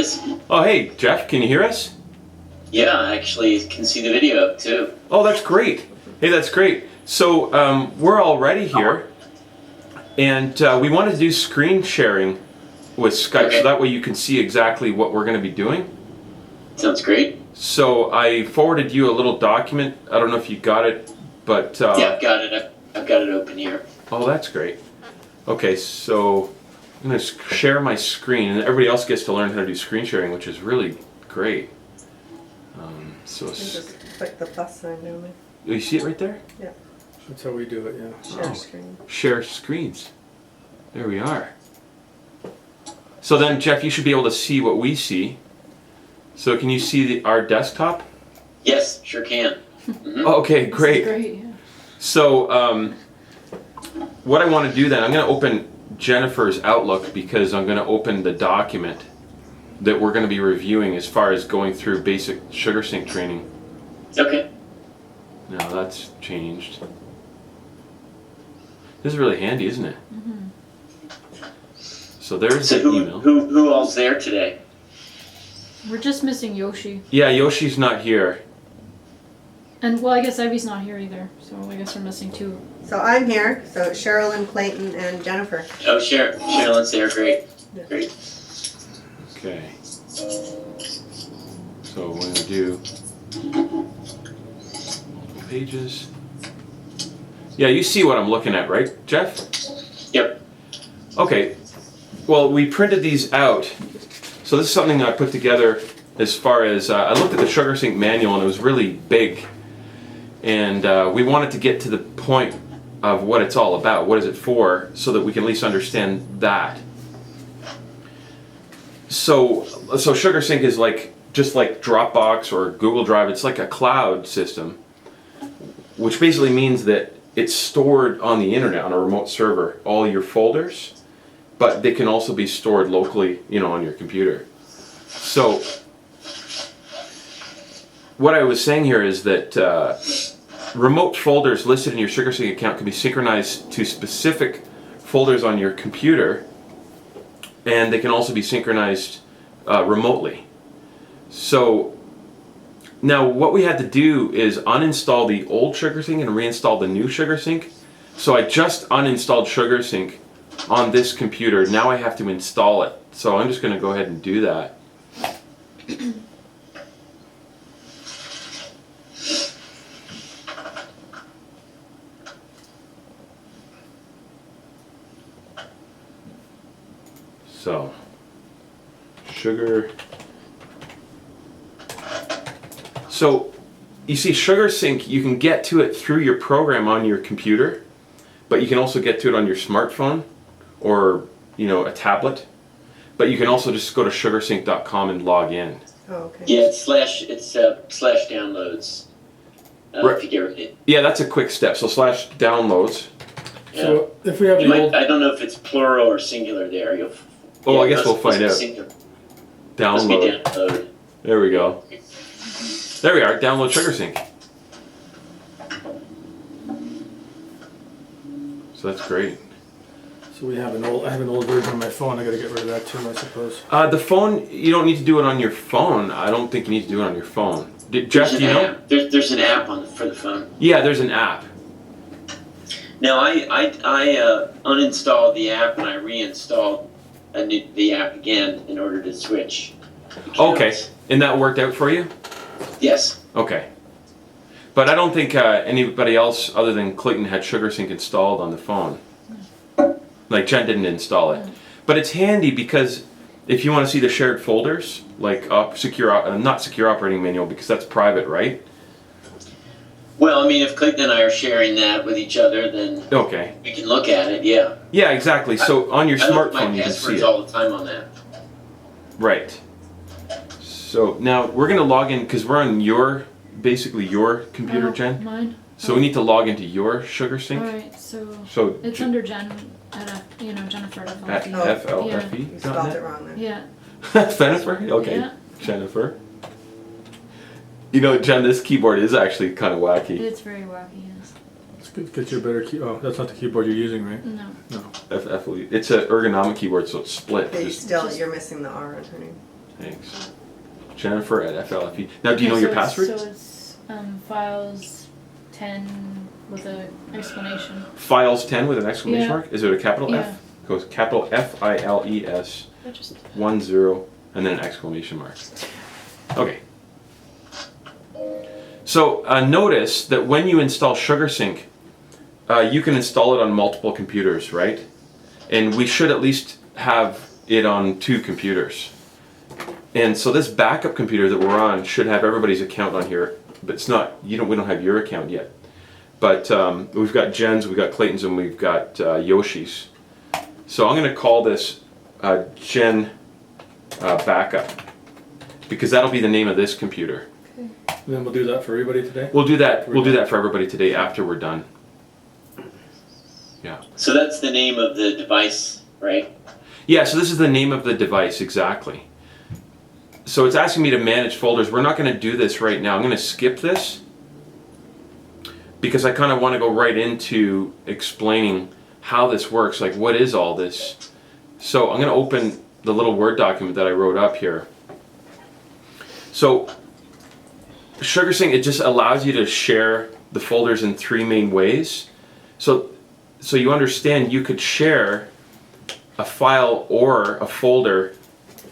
is. Oh, hey, Jeff, can you hear us? Yeah, I actually can see the video too. Oh, that's great. Hey, that's great. So we're already here, and we wanted to do screen sharing with Skype, so that way you can see exactly what we're going to be doing. Sounds great. So I forwarded you a little document. I don't know if you got it, but... yeah, I've got it. I've got it open here. Oh, that's great. Okay, so I'm going to share my screen, and everybody else gets to learn how to do screen sharing, which is really great. So just click the plus sign down there. you see it right there? Yeah. That's how we do it, yeah. Share screen. Share screens. There we are. So then, Jeff, you should be able to see what we see. So can you see our desktop? Yes, sure can. Mm-hmm. Okay, great. Great, yeah. So what I want to do then, I'm going to open Jennifer's Outlook because I'm going to open the document that we're going to be reviewing as far as going through basic Sugarsync training. Okay. Now that's changed. This is really handy, isn't it? Mm-hmm. So there's So the email. who all's there today? We're just missing Yoshi. Yeah, Yoshi's not here. And, well, I guess Ivy's not here either, so I guess we're missing two. So I'm here. So it's Sherilyn, Clayton, and Jennifer. Oh, Sherilyn's there. Great. Yeah. Great. Okay. So we're going to do multiple pages. Yeah, you see what I'm looking at, right, Jeff? Yep. Okay. Well, we printed these out. So this is something I put together as far as, I looked at the Sugarsync manual and it was really big. And we wanted to get to the point of what it's all about, what is it for, so that we can at least understand that. So Sugarsync is just like Dropbox or Google Drive. It's like a cloud system, which basically means that it's stored on the internet on a remote server, all your folders, but they can also be stored locally, on your computer. So what I was saying here is that remote folders listed in your Sugarsync account can be synchronized to specific folders on your computer, and they can also be synchronized remotely. So now what we had to do is uninstall the old Sugarsync and reinstall the new Sugarsync. So I just uninstalled Sugarsync on this computer. Now I have to install it. So I'm just going to go ahead and do that. So, So, you see Sugarsync, you can get to it through your program on your computer, but you can also get to it on your smartphone or, a tablet. But you can also just go to sugarsync.com and log in. Oh, okay. Yeah, it's slash downloads. Right. If you get rid of it. Yeah, that's a quick step. So slash downloads. Yeah. So if we have the old, I don't know if it's plural or singular there. I guess we'll find out. Must be Download. download. There we go. There we are. Download Sugarsync. So that's great. so I have an old version on my phone. I got to get rid of that too, I suppose. The phone, you don't need to do it on your phone. I don't think you need to do it on your phone. Jeff, do you know? There's an app for the phone. Yeah, there's an app. Now I uninstalled the app and I reinstalled the app again in order to switch accounts. Okay, and that worked out for you? Yes. Okay. But I don't think anybody else other than Clayton had Sugarsync installed on the phone. Like Jen didn't install it. But it's handy because if you want to see the shared folders, like not secure operating manual because that's private, right? Well, I mean, if Clayton and I are sharing that with each other, then Okay. we can look at it. Yeah. Yeah, exactly. So on your I look at smartphone my you can see passwords it. all the time on that. Right. So now we're going to log in because we're on basically your computer, Jen. Mine. So we need to log into your Sugarsync. Alright, so So it's under Jen at Jennifer at at FLFE. FLFE. You spelled it wrong there. Yeah. Jennifer? Okay. Yeah. Jennifer. Jen, this keyboard is actually kind of wacky. It's very wacky, yes. Let's get you a better key. Oh, that's not the keyboard you're using, right? No. No. FLFE. It's an ergonomic keyboard, so it's split. But you're missing the R on her name. Thanks. Jennifer at FLFE. Now, do you know Okay, your so password? So it's files 10 with an explanation. Files 10 with an exclamation Yeah. mark? Is it a capital Yeah. F? Goes capital FILES, I just 10, and then an exclamation mark. Okay. So notice that when you install Sugarsync, you can install it on multiple computers, right? And we should at least have it on 2 computers. And so this backup computer that we're on should have everybody's account on here, but it's not. We don't have your account yet. But we've got Jen's, we've got Clayton's, and we've got Yoshi's. So I'm going to call this Jen backup, because that'll be the name of this computer. And then we'll do that for everybody today? We'll do that. We'll do that for everybody today after we're done. Yeah. So that's the name of the device, right? Yeah. So this is the name of the device exactly. So it's asking me to manage folders. We're not going to do this right now. I'm going to skip this because I kind of want to go right into explaining how this works. Like, what is all this? So I'm going to open the little Word document that I wrote up here. So Sugarsync, it just allows you to share the folders in 3 main ways. So you understand you could share a file or a folder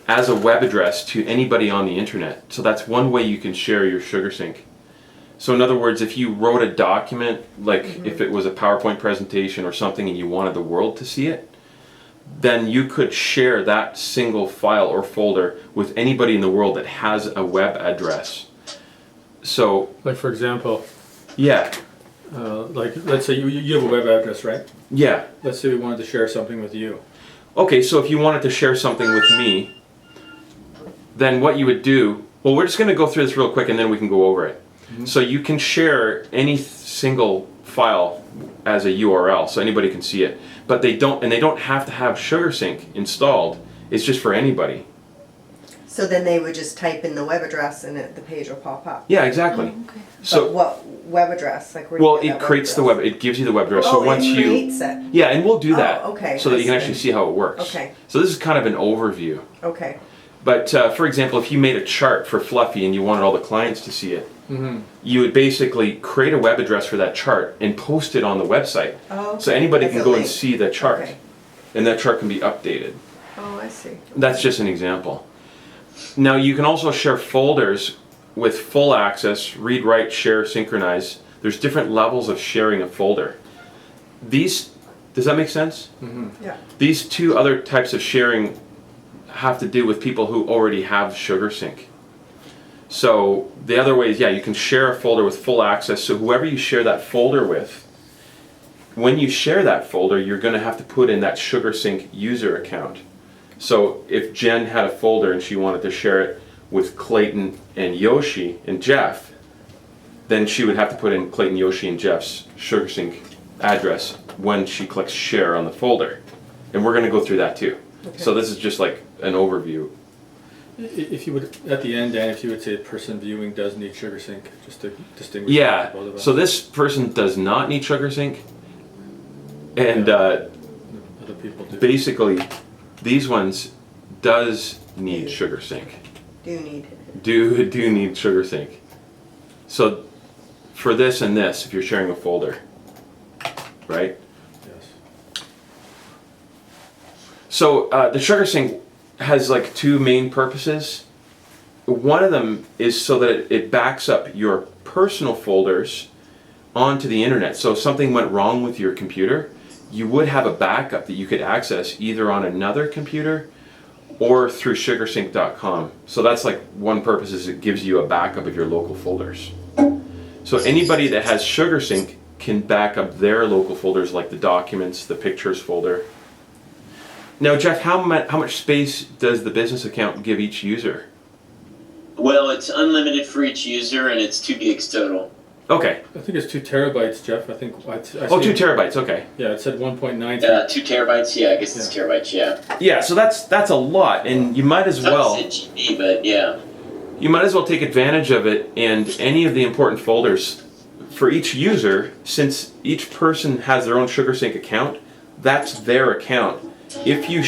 as a web address to anybody on the internet. So that's one way you can share your Sugarsync. So in other words, if you wrote a document, like if it was a PowerPoint presentation or something and you wanted the world to see it, then you could share that single file or folder with anybody in the world that has a web address. So, Like for example, yeah, like let's say you have a web address, right? yeah. Let's say we wanted to share something with you. Okay, so if you wanted to share something with me, then what you would do, well, we're just going to go through this real quick and then we can go over it. So you can share any single file as a URL, so anybody can see it. But they don't have to have Sugarsync installed. It's just for anybody. So then they would just type in the web address and the page will pop up. Yeah, exactly. Oh, okay. So, But what web address? Like where do you well, get it that creates the address? web. It gives you the web address. Oh, So once it you, creates it. yeah, and we'll do that. Oh, okay, So that I you can see. actually see how it works. Okay. So this is kind of an overview. Okay. But for example, if you made a chart for FLFE and you wanted all the clients to see it, you would basically create a web address for that chart and post it on the website. Oh, So anybody as can a go and link. see the chart. Okay. And that chart can be updated. Oh, I see. That's just an example. Now you can also share folders with full access, read, write, share, synchronize. There's different levels of sharing a folder. Does that make sense? Yeah. These 2 other types of sharing have to do with people who already have Sugarsync. So the other way is, yeah, you can share a folder with full access. So whoever you share that folder with, when you share that folder, you're going to have to put in that Sugarsync user account. So if Jen had a folder and she wanted to share it with Clayton and Yoshi and Jeff, then she would have to put in Clayton, Yoshi, and Jeff's Sugarsync address when she clicks share on the folder. And we're going to go through that too. Okay. So this is just like an overview. If you would, at the end, Dan, if you would say the person viewing does need Sugarsync, just to distinguish Yeah, both of us. so this person does not need Sugarsync. And Other people do. basically, these ones does need Sugarsync. Do need. Do need Sugarsync. So for this and this, if you're sharing a folder, right? Yes. So the Sugarsync has like 2 main purposes. One of them is so that it backs up your personal folders onto the internet. So if something went wrong with your computer, you would have a backup that you could access either on another computer or through sugarsync.com. So that's like one purpose, is it gives you a backup of your local folders. So anybody that has Sugarsync can back up their local folders, like the documents, the pictures folder. Now, Jeff, how much space does the business account give each user? Well, it's unlimited for each user, and it's 2 gigs total. Okay. I think it's 2 terabytes, Jeff. I think. Oh, 2 terabytes. Okay. Yeah, it said 1.93. 2 terabytes, yeah, I guess it's terabytes, yeah. Yeah. So that's a lot, and you might as well. I said GB, but yeah. You might as well take advantage of it, and any of the important folders for each user, since each person has their own Sugarsync account, that's their account. If you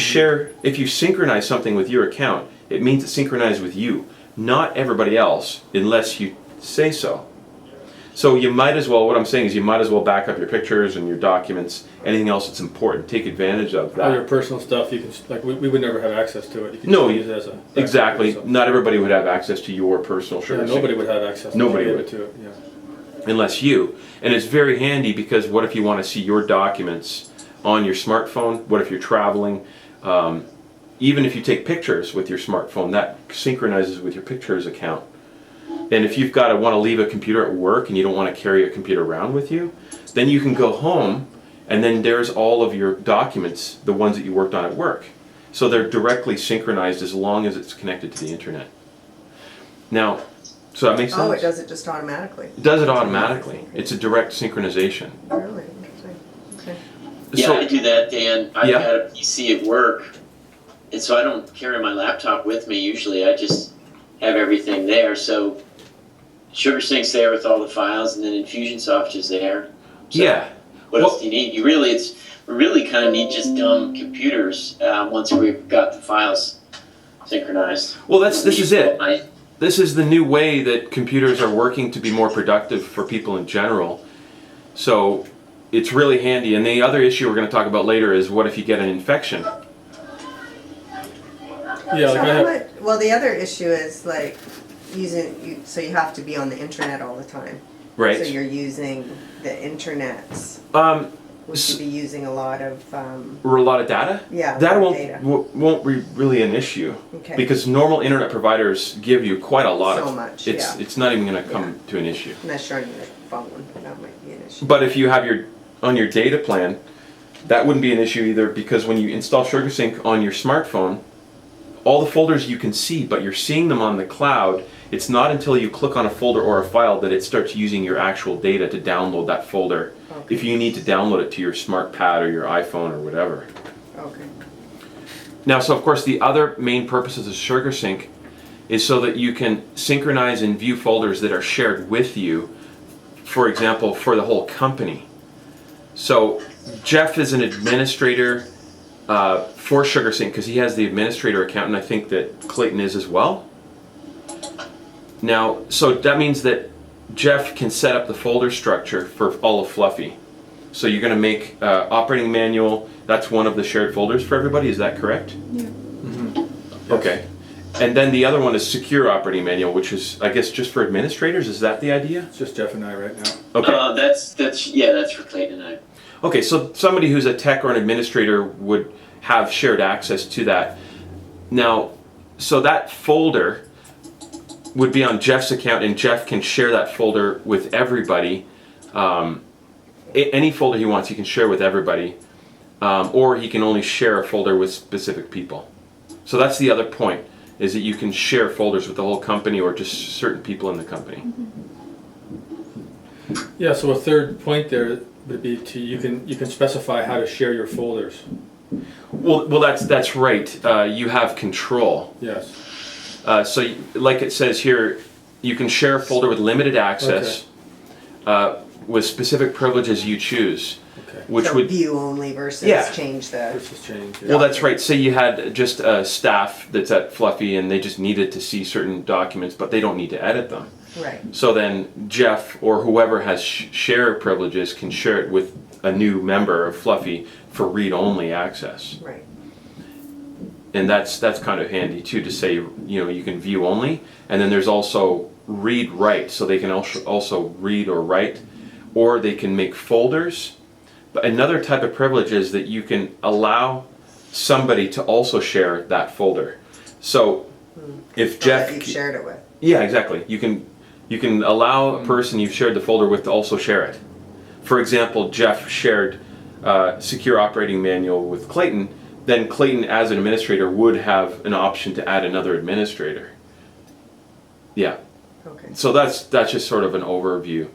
synchronize something with your account, it means it's synchronized with you, not everybody else, unless you say so. So you might as well, what I'm saying is you might as well back up your pictures and your documents, anything else that's important, take advantage of that. All your personal stuff, you can, like, we would never have access to it. You can No, just use it as a. Exactly. So- Not everybody would have access to your personal Yeah, SugarSync. nobody would have access. Nobody to would. To it, yeah. Unless you. And it's very handy because what if you want to see your documents on your smartphone? What if you're traveling? Even if you take pictures with your smartphone, that synchronizes with your pictures account. And if you've got to want to leave a computer at work and you don't want to carry a computer around with you, then you can go home and then there's all of your documents, the ones that you worked on at work. So they're directly synchronized as long as it's connected to the internet. Now, so that makes sense? Oh, it does it just automatically? It does it automatically. It's a direct synchronization. Really interesting. Okay. Yeah, So- I do that, Dan. I've Yeah. got a PC at work, and so I don't carry my laptop with me usually. I just have everything there. So SugarSync's there with all the files, and then Infusionsoft is there. So Yeah. what Well- else do you need? We really kind of need just dumb computers once we've got the files synchronized. Well, this is it. I, This is the new way that computers are working to be more productive for people in general. So it's really handy. And the other issue we're going to talk about later is what if you get an infection? Yeah, So like I how have, much, well, the other issue is like so you have to be on the internet all the time. So Right. you're using the internets. Um, Would you be using a lot of, a lot of data? yeah, a That lot of won't data? won't be really an issue Okay. because normal internet providers give you quite a lot So of. much, It's yeah. it's not even going to come to an issue. Unless you're on your phone, that might be an issue. But if you have on your data plan, that wouldn't be an issue either because when you install SugarSync on your smartphone, all the folders you can see, but you're seeing them on the cloud. It's not until you click on a folder or a file that it starts using your actual data to download that folder. Okay. If you need to download it to your smart pad or your iPhone or whatever. Okay. Now, so of course the other main purposes of SugarSync is so that you can synchronize and view folders that are shared with you, for example, for the whole company. So Jeff is an administrator for SugarSync because he has the administrator account, and I think that Clayton is as well. Now, so that means that Jeff can set up the folder structure for all of FLFE. So you're going to make operating manual, that's one of the shared folders for everybody, is that correct? Yeah. Okay. And then the other one is secure operating manual, which is, I guess, just for administrators, is that the idea? it's just Jeff and I right now. Okay. that's for Clayton and I. Okay, so somebody who's a tech or an administrator would have shared access to that. Now, so that folder would be on Jeff's account, and Jeff can share that folder with everybody. Any folder he wants, he can share with everybody, or he can only share a folder with specific people. So that's the other point, is that you can share folders with the whole company or just certain people in the company. Yeah, so a third point there would be you can specify how to share your folders. Well, that's right. You have control. Yes. So, like it says here, you can share a folder with limited access, with specific privileges you choose, Okay. which So would. view only versus Yeah. change the. Versus change. Yeah. Well, that's right. Say you had just a staff that's at FLFE and they just needed to see certain documents, but they don't need to edit them. Right. So then Jeff or whoever has share privileges can share it with a new member of FLFE for read-only access. Right. And that's kind of handy too, to say, you can view only, and then there's also read write, so they can also read or write, or they can make folders. But another type of privilege is that you can allow somebody to also share that folder. So if So Jeff, that you've shared it with. yeah, exactly, you can allow a person you've shared the folder with to also share it. For example, Jeff shared secure operating manual with Clayton. Then Clayton, as an administrator, would have an option to add another administrator. Yeah. Okay. So that's just sort of an overview.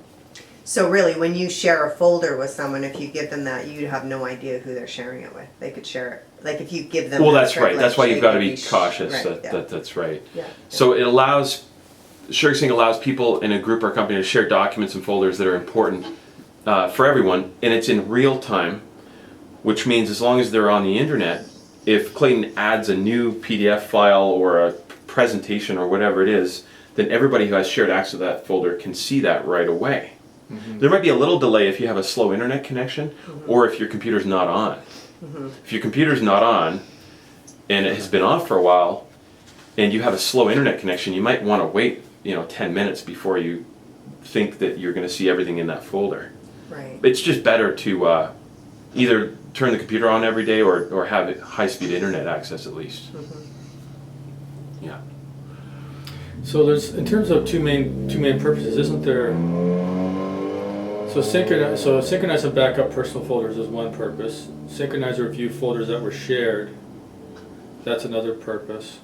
So really, when you share a folder with someone, if you give them that, you have no idea who they're sharing it with. They could share it. Like if you give them. Well, that that's right. That's why privilege, you've got to they be could cautious. right, yeah. That's right. Yeah. So it allows, SugarSync allows people in a group or company to share documents and folders that are important for everyone, and it's in real time, which means as long as they're on the internet, if Clayton adds a new PDF file or a presentation or whatever it is, then everybody who has shared access to that folder can see that right away. There might be a little delay if you have a slow internet connection or if your computer's not on. If your computer's not on and it has been off for a while and you have a slow internet connection, you might want to wait 10 minutes before you think that you're going to see everything in that folder. Right. It's just better to either turn the computer on every day or have high-speed internet access at least. Yeah. So there's, in terms of two main purposes, isn't there? So synchronize and backup personal folders is one purpose. Synchronize or review folders that were shared, that's another purpose.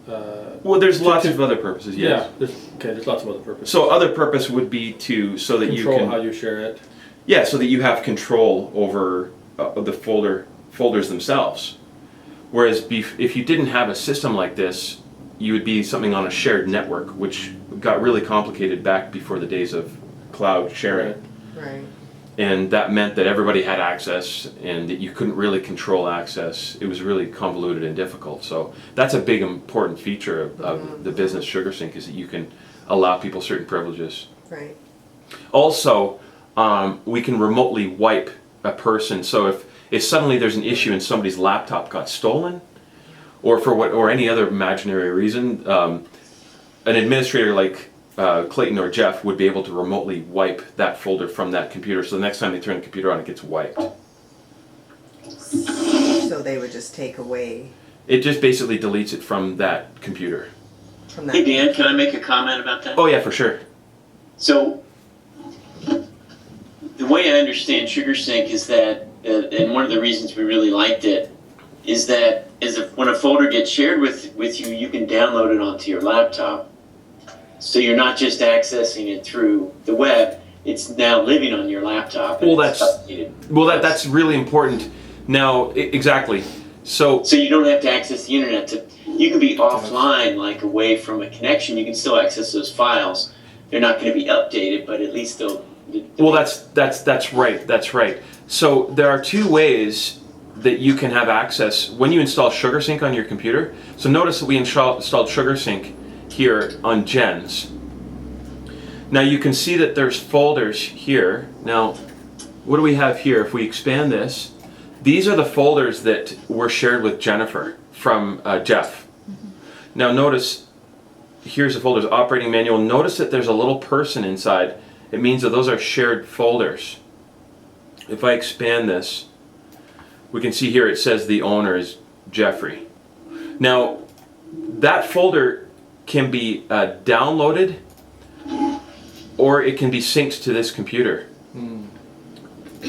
Well, there's lots of other purposes. Yes. Yeah. There's lots of other purposes. So other purpose would be so that Control you can how you share it. Yeah, so that you have control over the folders themselves. Whereas if you didn't have a system like this, you would be something on a shared network, which got really complicated back before the days of cloud sharing. Right. And that meant that everybody had access and that you couldn't really control access. It was really convoluted and difficult. So that's a big important feature of the business Sugarsync, is that you can allow people certain privileges. Right. Also, we can remotely wipe a person. So if suddenly there's an issue and somebody's laptop got stolen, or any other imaginary reason, an administrator like Clayton or Jeff would be able to remotely wipe that folder from that computer. So the next time they turn the computer on, it gets wiped. So they would just take away It just basically deletes it from that computer. from that. Hey Dan, can I make a comment about that? Oh yeah, for sure. So, the way I understand Sugarsync is that, and one of the reasons we really liked it, is that when a folder gets shared with you, you can download it onto your laptop. So you're not just accessing it through the web, it's now living on your laptop. And Well, it's updated. that's really important. Now, exactly. So You don't have to access the internet you can be offline, like away from a connection, you can still access those files. They're not going to be updated, but at least they'll. Well, that's right. That's right. So there are two ways that you can have access when you install Sugarsync on your computer. So notice that we installed Sugarsync here on Jen's. Now you can see that there's folders here. Now, what do we have here? If we expand this, these are the folders that were shared with Jennifer from Jeff. Now notice, here's the folders, operating manual. Notice that there's a little person inside. It means that those are shared folders. If I expand this, we can see here it says the owner is Jeffrey. Now, that folder can be downloaded or it can be synced to this computer.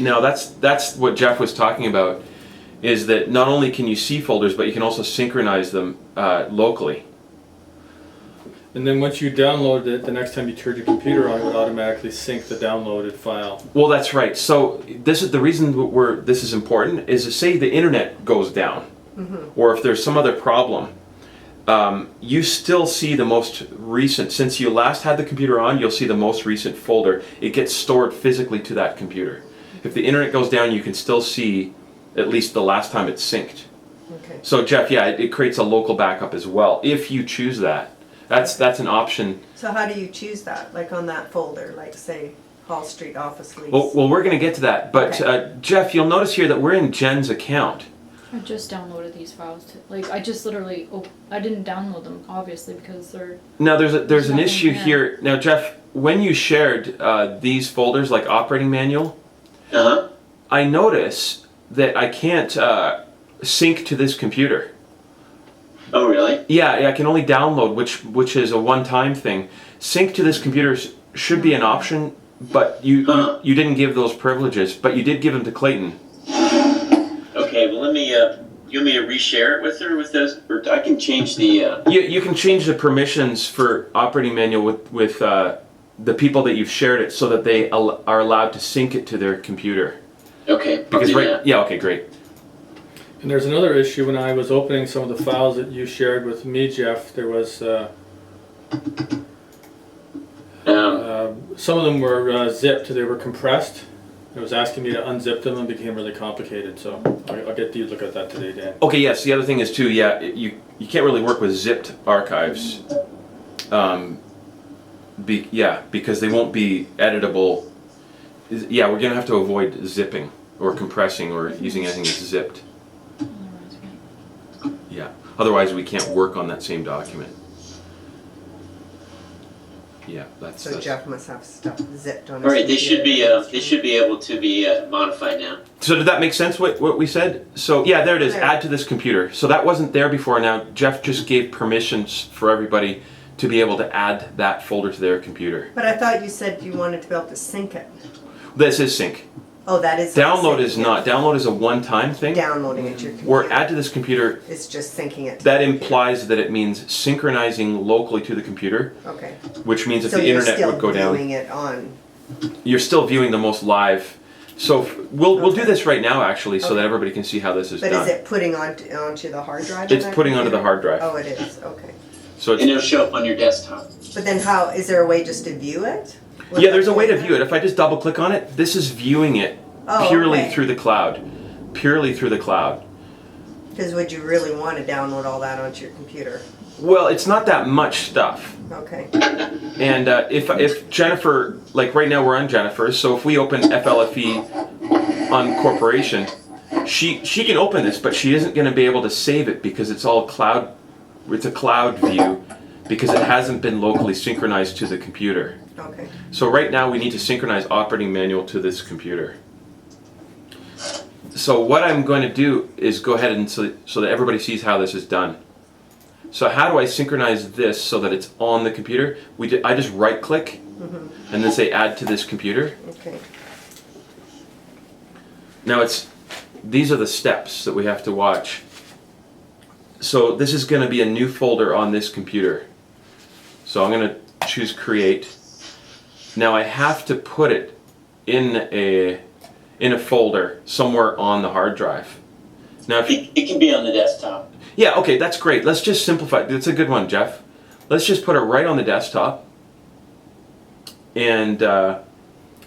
Now, that's what Jeff was talking about, is that not only can you see folders, but you can also synchronize them locally. And then once you download it, the next time you turn your computer on, it would automatically sync the downloaded file. Well, that's right. So this is the reason this is important, is to say the internet goes down, or if there's some other problem, you still see the most recent, since you last had the computer on, you'll see the most recent folder. It gets stored physically to that computer. If the internet goes down, you can still see at least the last time it's synced. Okay. So Jeff, yeah, it creates a local backup as well, if you choose that. That's an option. So how do you choose that? Like on that folder, like say Hall Street office lease. Well, we're going to get to that. But Okay. Jeff, you'll notice here that we're in Jen's account. I just downloaded these files. I just literally, I didn't download them, obviously, because they're... Now, there's an nothing issue there. here. Now, Jeff, when you shared these folders, like operating manual, I notice that I can't sync to this computer. Oh, really? Yeah, I can only download, which is a one-time thing. Sync to this computer should be an option, but you didn't give those privileges, but you did give them to Clayton. Okay, well, let me, you want me to reshare it with her with those, or I can change the, You can change the permissions for operating manual with the people that you've shared it, so that they are allowed to sync it to their computer. okay. I'll Because do that. yeah, okay, great. And there's another issue. When I was opening some of the files that you shared with me, Jeff, there was some of them were zipped. They were compressed, It was asking me to unzip them and became really complicated, so I'll get you to look at that today, Dan. Okay, yes, the other thing is too, yeah, you can't really work with zipped archives. Because they won't be editable. Yeah, we're gonna have to avoid zipping or compressing or using anything that's zipped. Yeah, otherwise we can't work on that same document. Yeah, that's. So Jeff must have stuff zipped on his All right, they should computer. be able to be modified now. So did that make sense what we said? So yeah, there it is, There. add to this computer. So that wasn't there before. Now Jeff just gave permissions for everybody to be able to add that folder to their computer. But I thought you said you wanted to be able to sync it. This is sync. Oh, that is Download sync, is yeah. not. Download is a one-time thing. Downloading it to your computer. Where add to this computer, It's just syncing it. To that the computer. implies that it means synchronizing locally to the computer, Okay. which means if So the you're internet still would go down, viewing it on. you're still viewing the most live. So we'll do Okay. this right now actually, so that Okay. everybody can see how this is But done. is it putting onto the hard drive? It's on that putting onto the computer? hard drive. Oh, it is. Okay. So And it's, it'll show up on your desktop. But then how, is there a way just to view it? yeah, there's a way to view it. If I just double click on it, this is viewing it Oh, purely okay. through the cloud. Purely through the cloud. Because would you really want to download all that onto your computer? Well, it's not that much stuff. Okay. And if Jennifer, like right now we're on Jennifer's, so if we open FLFE on Corporation, she can open this, but she isn't going to be able to save it because it's all cloud. It's a cloud view because it hasn't been locally synchronized to the computer. Okay. So right now we need to synchronize operating manual to this computer. So what I'm going to do is go ahead and so that everybody sees how this is done. So how do I synchronize this so that it's on the computer? I just right click and then say add to this computer. Okay. Now these are the steps that we have to watch. So this is going to be a new folder on this computer. So I'm going to choose create. Now I have to put it in a folder somewhere on the hard drive. Now if It can be on the desktop. yeah, okay, that's great. Let's just simplify. That's a good one, Jeff. Let's just put it right on the desktop. And But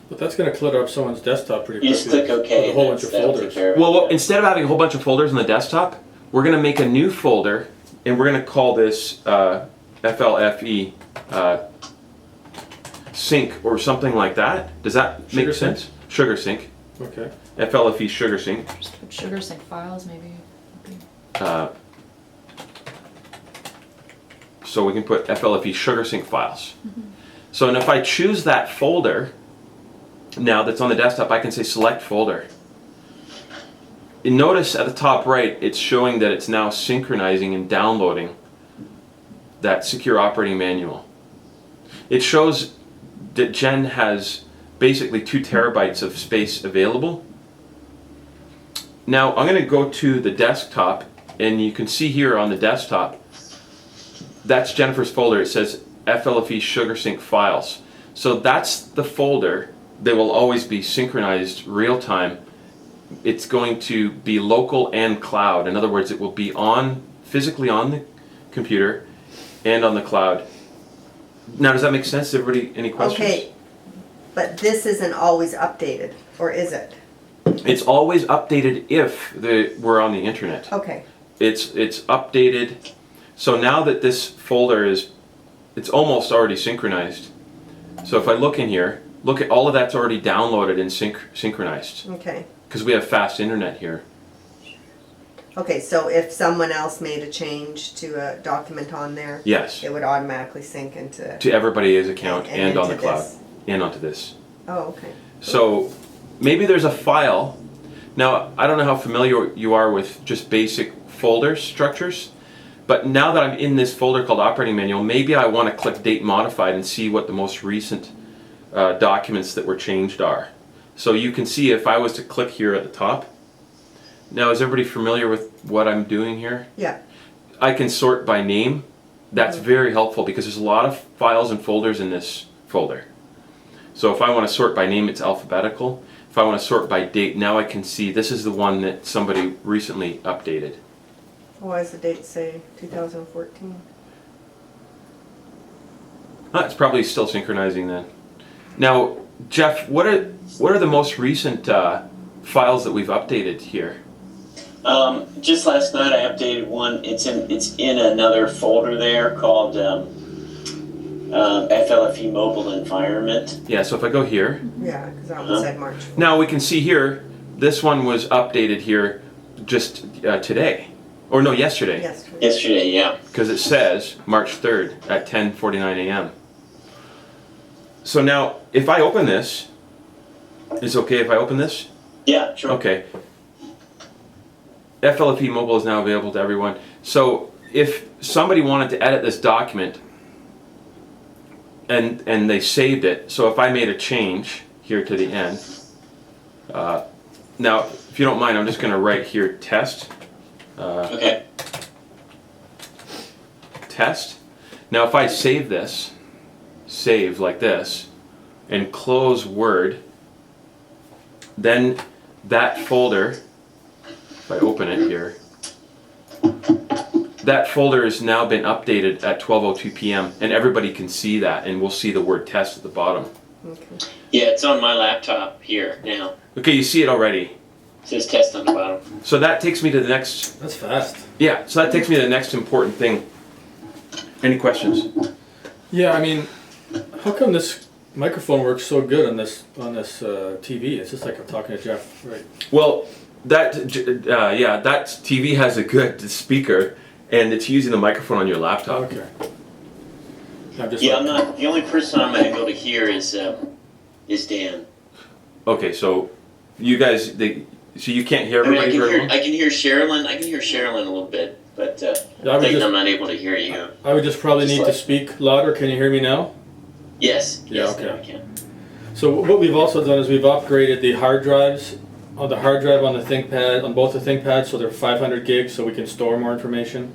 that's going to clutter up someone's desktop pretty You quickly. just click OK. With a whole bunch of that'll take folders. care of it. well, instead of having a whole bunch of folders on the desktop, we're going to make a new folder, and we're going to call this FLFE sync or something like that. Does that make Sugarsync? sense? Sugarsync. Okay. FLFE Sugarsync. Just put Sugarsync files maybe. So we can put FLFE Sugarsync files. So and if I choose that folder, now that's on the desktop, I can say select folder. And notice at the top right, it's showing that it's now synchronizing and downloading that secure operating manual. It shows that Jen has basically 2 terabytes of space available. Now I'm going to go to the desktop, and you can see here on the desktop, that's Jennifer's folder. It says FLFE Sugarsync files. So that's the folder that will always be synchronized real time. It's going to be local and cloud. In other words, it will be physically on the computer and on the cloud. Now, does that make sense? Everybody, any questions? Okay. But this isn't always updated, or is it? It's always updated if we're on the internet. Okay. It's updated. So now that this folder it's almost already synchronized. So if I look in here, look at all of that's already downloaded and synchronized Okay. because we have fast internet here. Okay, so if someone else made a change to a document on there, Yes, it would automatically sync into. to everybody's account And and on the into cloud this. and onto this. Oh, okay. So maybe there's a file. Now, I don't know how familiar you are with just basic folder structures, but now that I'm in this folder called operating manual, maybe I want to click date modified and see what the most recent documents that were changed are. So you can see if I was to click here at the top. Now, is everybody familiar with what I'm doing here? Yeah. I can sort by name. That's very helpful because there's a lot of files and folders in this folder. So if I want to sort by name, it's alphabetical. If I want to sort by date, now I can see this is the one that somebody recently updated. Why does the date say 2014? It's probably still synchronizing then. Now, Jeff, what are the most recent files that we've updated here? Just last night I updated one. It's in another folder there called FLFE Mobile Environment. Yeah, so if I go here, Yeah, because that one said March 4th. now we can see here, this one was updated here just today. Or no, yesterday. Yesterday, yeah. Because it says March 3rd at 10:49 a.m. So now, if I open this, is it okay if I open this? Yeah, sure. Okay. FLFE Mobile is now available to everyone. So if somebody wanted to edit this document and they saved it, so if I made a change here to the end, now if you don't mind, I'm just going to write here test. Okay. Test. Now if I save this, save like this, and close Word, then that folder, if I open it here, that folder has now been updated at 12:02 p.m. and everybody can see that, and we'll see the word test at the bottom. Okay. Yeah, it's on my laptop here now. Okay, you see it already. It says test on the bottom. So that takes me to the next, That's fast. yeah, so that takes me to the next important thing. Any questions? Yeah, I mean, how come this microphone works so good on this TV? It's just like I'm talking to Jeff, right? Well, that TV has a good speaker, and it's using the microphone on your laptop. Okay. I'm just Yeah, I'm not. The only person I'm able to hear is Dan. Okay, so you guys, so you can't hear I mean, I everybody can very hear. well? I can hear Sherilyn. I can hear Sherilyn a little bit, but Yeah, I would Clayton, just- I'm not able to hear you. I would just probably need to Like- speak louder. Can you hear me now? Yes. Yeah, Yes. okay. Now I can. So what we've also done is we've upgraded the hard drives on the hard drive on the ThinkPad, on both the ThinkPads, so they're 500 gigs, so we can store more information.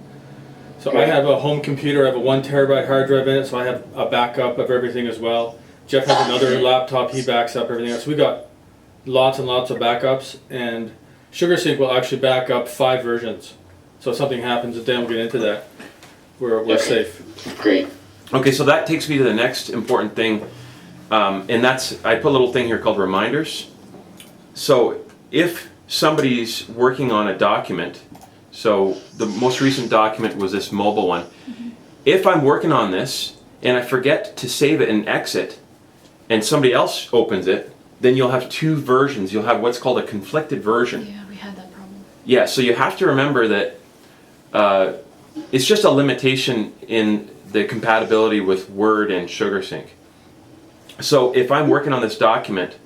So I Okay. have a home computer. I have a 1 terabyte hard drive in it, so I have a backup of everything as well. Jeff has another laptop. He backs up everything else. So we got lots and lots of backups, and Sugarsync will actually back up 5 versions. So if something happens, Dan will get into that. We're Okay. safe. Great. Okay, so that takes me to the next important thing, and that's, I put a little thing here called reminders. So if somebody's working on a document, so the most recent document was this mobile one. If I'm working on this and I forget to save it and exit, and somebody else opens it, then you'll have 2 versions. You'll have what's called a conflicted version. Yeah, we had that problem. Yeah, so you have to remember that it's just a limitation in the compatibility with Word and Sugarsync. So if I'm working on this document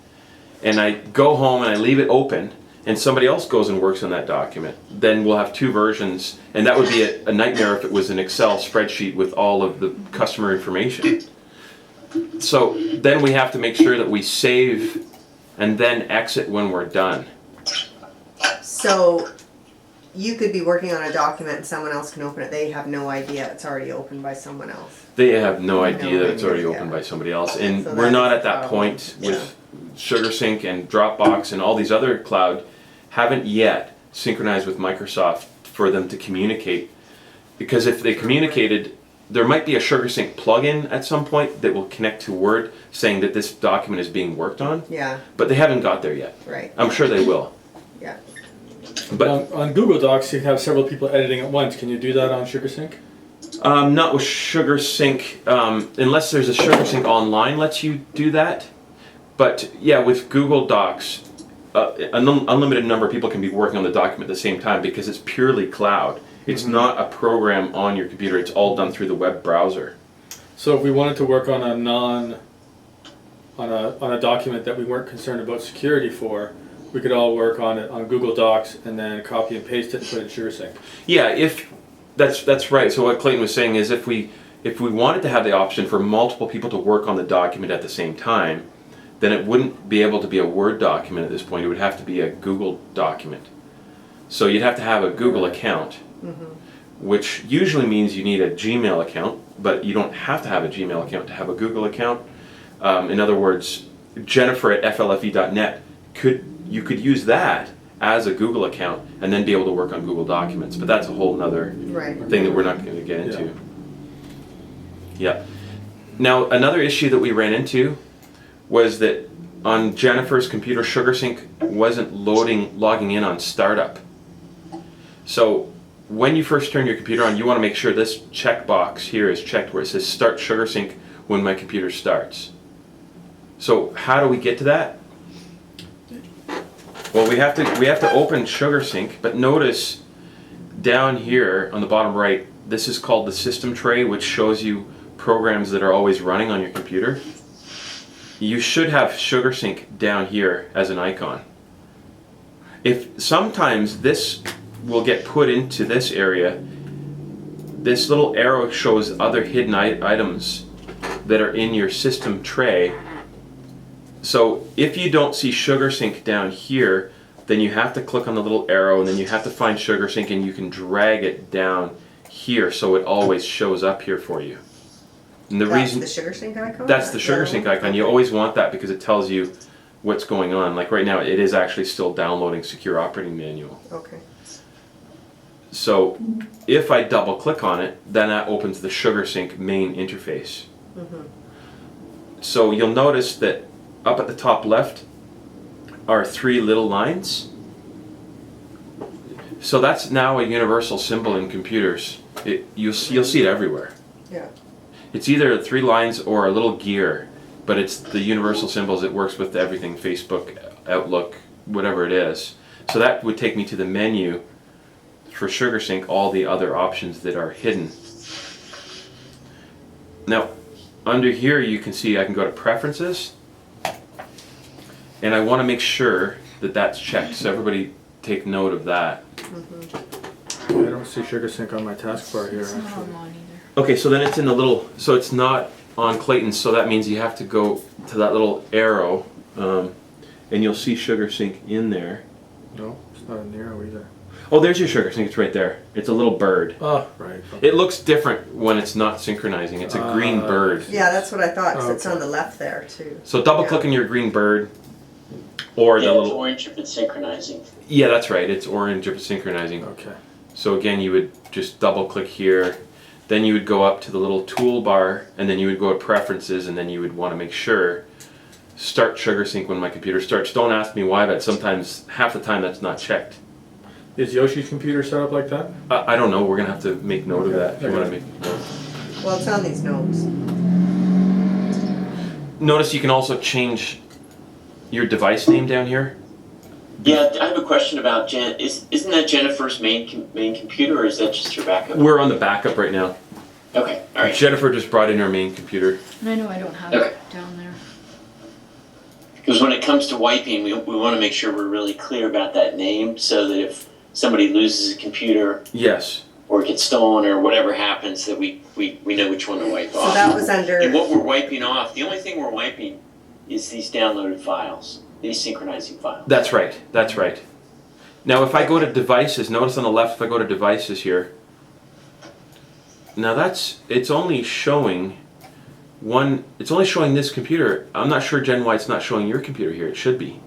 and I go home and I leave it open and somebody else goes and works on that document, then we'll have 2 versions, and that would be a nightmare if it was an Excel spreadsheet with all of the customer information. So then we have to make sure that we save and then exit when we're done. So you could be working on a document and someone else can open it. They have no idea it's already opened by someone else. They have no idea that it's idea, already yeah. opened by somebody else, and So we're not that's at that the problem. point with Sugarsync and Dropbox and all these other cloud haven't yet synchronized with Microsoft for them to communicate. Because if they communicated, there might be a Sugarsync plugin at some point that will connect to Word saying that this document is being worked on, Yeah, but they haven't got there yet. right. I'm sure they will. Yeah. But on Google Docs, you have several people editing at once. Can you do that on Sugarsync? not with Sugarsync, unless there's a Sugarsync online lets you do that. But yeah, with Google Docs, an unlimited number of people can be working on the document at the same time because it's purely cloud. It's not a program on your computer. It's all done through the web browser. So if we wanted to work on a document that we weren't concerned about security for, we could all work on it on Google Docs and then copy and paste it and put it in Sugarsync. Yeah, if that's right. So what Clayton was saying is if we wanted to have the option for multiple people to work on the document at the same time, then it wouldn't be able to be a Word document at this point. It would have to be a Google document. So you'd have to have a Google account, which usually means you need a Gmail account, but you don't have to have a Gmail account to have a Google account. In other words, Jennifer at FLFE.net you could use that as a Google account and then be able to work on Google Documents. But that's a whole nother Right. thing that we're not going to get into. Yeah. Now, another issue that we ran into was that on Jennifer's computer, Sugarsync wasn't logging in on startup. So when you first turn your computer on, you want to make sure this checkbox here is checked where it says Start Sugarsync when my computer starts. So how do we get to that? Well, we have to open Sugarsync, but notice down here on the bottom right, this is called the system tray, which shows you programs that are always running on your computer. You should have Sugarsync down here as an icon. If sometimes this will get put into this area, this little arrow shows other hidden items that are in your system tray. So if you don't see Sugarsync down here, then you have to click on the little arrow and then you have to find Sugarsync and you can drag it down here so it always shows up here for you. And the That's reason the Sugarsync icon? that's the That Sugarsync yellow? icon. You always want that because it tells you what's going on. Like right now, it is actually still downloading Secure Operating Manual. Okay. So if I double click on it, then that opens the Sugarsync main interface. So you'll notice that up at the top left are 3 little lines. So that's now a universal symbol in computers. You'll see it everywhere. Yeah. It's either 3 lines or a little gear, but it's the universal symbols. It works with everything, Facebook, Outlook, whatever it is. So that would take me to the menu for Sugarsync, all the other options that are hidden. Now, under here you can see I can go to Preferences, and I want to make sure that that's checked, so everybody take note of that. I don't see Sugarsync on my taskbar here. It's not Actually. on mine either. Okay, so then it's in the little, so it's not on Clayton's, so that means you have to go to that little arrow, and you'll see Sugarsync in there. No, it's not in the arrow either. Oh, there's your Sugarsync, it's right there. It's a little bird. Oh, right. It looks different when it's not synchronizing. It's a green bird. Yeah, that's what I thought, because it's Okay. on the left there too. So double click on your green bird, or the Yeah, it's little, orange if it's synchronizing. yeah, that's right, it's orange if it's synchronizing. Okay. So again, you would just double click here, then you would go up to the little toolbar, and then you would go to Preferences, and then you would want to make sure Start Sugarsync when my computer starts. Don't ask me why, but sometimes, half the time, that's not checked. Is Yoshi's computer set up like that? I don't know, we're going to have to make note of that if you Okay. want to make note. Well, it's on these notes. Notice you can also change your device name down here. Yeah, I have a question about Jen. Isn't that Jennifer's main computer, or is that just her backup? We're on the backup right now. Okay, all right. Jennifer just brought in her main computer. And I know I don't have Okay. it down there. Because when it comes to wiping, we want to make sure we're really clear about that name, so that if somebody loses a computer Yes. or gets stolen or whatever happens, that we know which one to wipe So off. that was And under, what we're wiping off, the only thing we're wiping is these downloaded files, these synchronizing files. That's right. That's right. Now, if I go to Devices, notice on the left, if I go to Devices here, now it's only showing it's only showing this computer. I'm not sure, Jen, why it's not showing your computer here. It should be.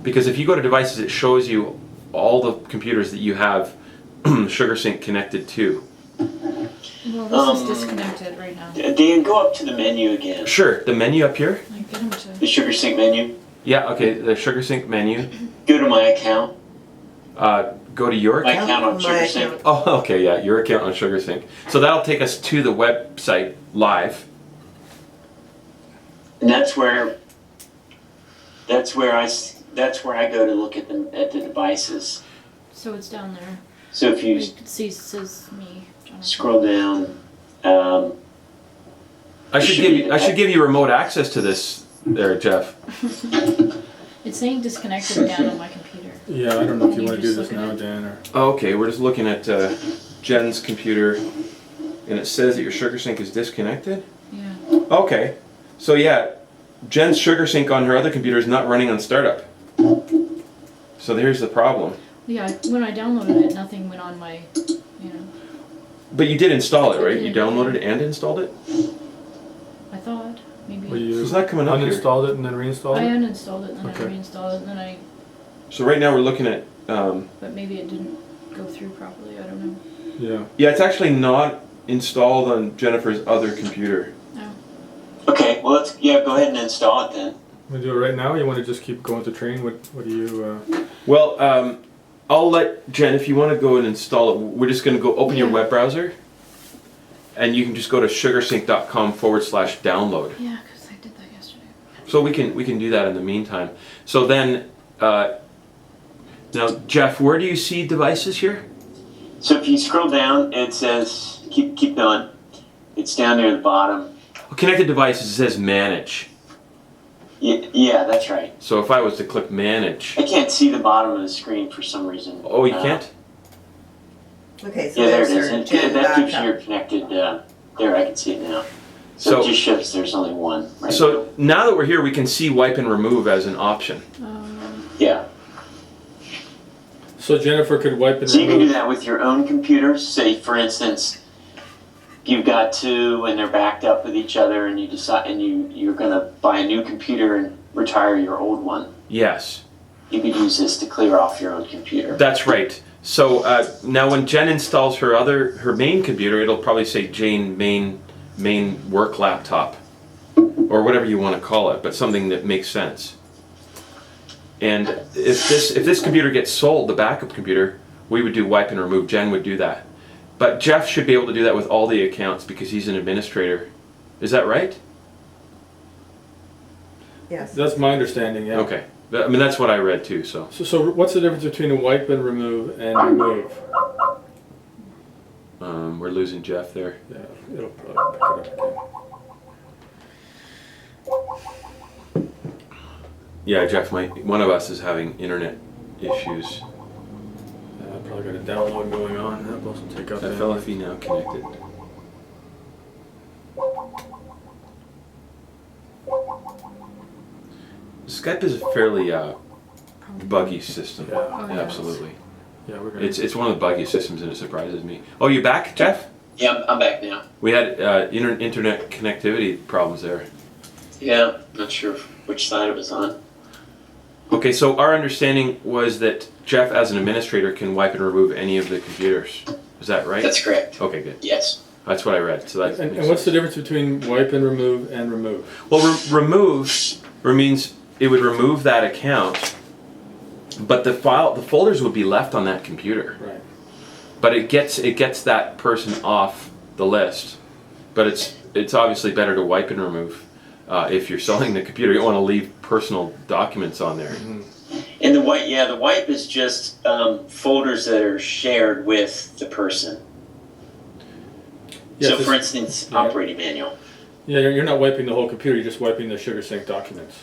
Because if you go to Devices, it shows you all the computers that you have Sugarsync connected to. Well, this is disconnected right now. Dan, go up to the menu again. Sure, the menu up here. Like, get him to. The Sugarsync menu. Yeah, okay, the Sugarsync menu. Go to my account. Go to your My account. account on My Sugarsync. account. Oh, okay, yeah, your account on Sugarsync. So that'll take us to the website live. And that's where I go to look at the devices. So it's down there. So if you You can see it says me, Jonathan. scroll down, I should give you remote access to this there, Jeff. It's saying disconnected down on my computer. Yeah, I don't know if you You want to do just this look at now, it. Dan, or... Oh, okay, we're just looking at Jen's computer, and it says that your Sugarsync is disconnected? Yeah. Okay, so yeah, Jen's Sugarsync on her other computer is not running on startup. So here's the problem. Yeah, when I downloaded it, nothing went on my, you know, But you did install it, right? You downloaded and installed it? I thought, maybe. Well, you It's not coming up here. uninstalled it and then reinstalled I it? uninstalled it and then Okay. I reinstalled it and then I, So right now we're looking at, but maybe it didn't go through properly, I don't know. Yeah. yeah, it's actually not installed on Jennifer's other computer. No. okay, well go ahead and install it then. Want to do it right now? Or you want to just keep going to train? What do you? Well, I'll let Jen, if you want to go and install it, we're just going to go open your web browser, and you can just go to sugarsync.com/download. Yeah, because I did that yesterday. So we can do that in the meantime. So then, now Jeff, where do you see devices here? So if you scroll down, it says, keep going. It's down near the bottom. Connected devices, it says manage. Yeah, that's right. So if I was to click manage. I can't see the bottom of the screen for some reason. Oh, you can't? Okay, so Yeah, there it there's is. our And Gen that keeps backup. your connected, there, I can see it now. So So- it just shows there's only one right So now that we're here, we can see wipe and remove as an option. now. Yeah. So Jennifer could wipe and So you can do remove. that with your own computers. Say, for instance, you've got two and they're backed up with each other, and you decide, and you're gonna buy a new computer and retire your old one. Yes, You could use this to clear off your own computer. that's right. So now when Jen installs her main computer, it'll probably say Jane main work laptop, or whatever you want to call it, but something that makes sense. And if this computer gets sold, the backup computer, we would do wipe and remove. Jen would do that. But Jeff should be able to do that with all the accounts because he's an administrator. Is that right? Yes. That's my understanding. Yeah. Okay. I mean, that's what I read too, so. So what's the difference between a wipe and remove and remove? We're losing Jeff there. Yeah, it'll probably pick it up again. Yeah, Jeff, one of us is having internet issues. I probably got a download going on. That will take up. FLFE now connected. Skype is a fairly buggy system. Yeah. Oh, yeah. Absolutely. Yeah, we're gonna. It's one of the buggiest systems, and it surprises me. Oh, you back, Jeff? Yeah, I'm back now. We had internet connectivity problems there. Yeah, not sure which side it was on. Okay, so our understanding was that Jeff, as an administrator, can wipe and remove any of the computers. Is that right? That's correct. Okay, good. Yes. That's what I read. So that. And what's the difference between wipe and remove and remove? Well, remove means it would remove that account, but the folders would be left on that computer. Right. But it gets that person off the list. But it's obviously better to wipe and remove if you're selling the computer. You don't want to leave personal documents on there. And the wipe is just folders that are shared with the person. Yeah, So, this- for instance, yeah. operating manual. Yeah, you're not wiping the whole computer. You're just wiping the Sugarsync documents.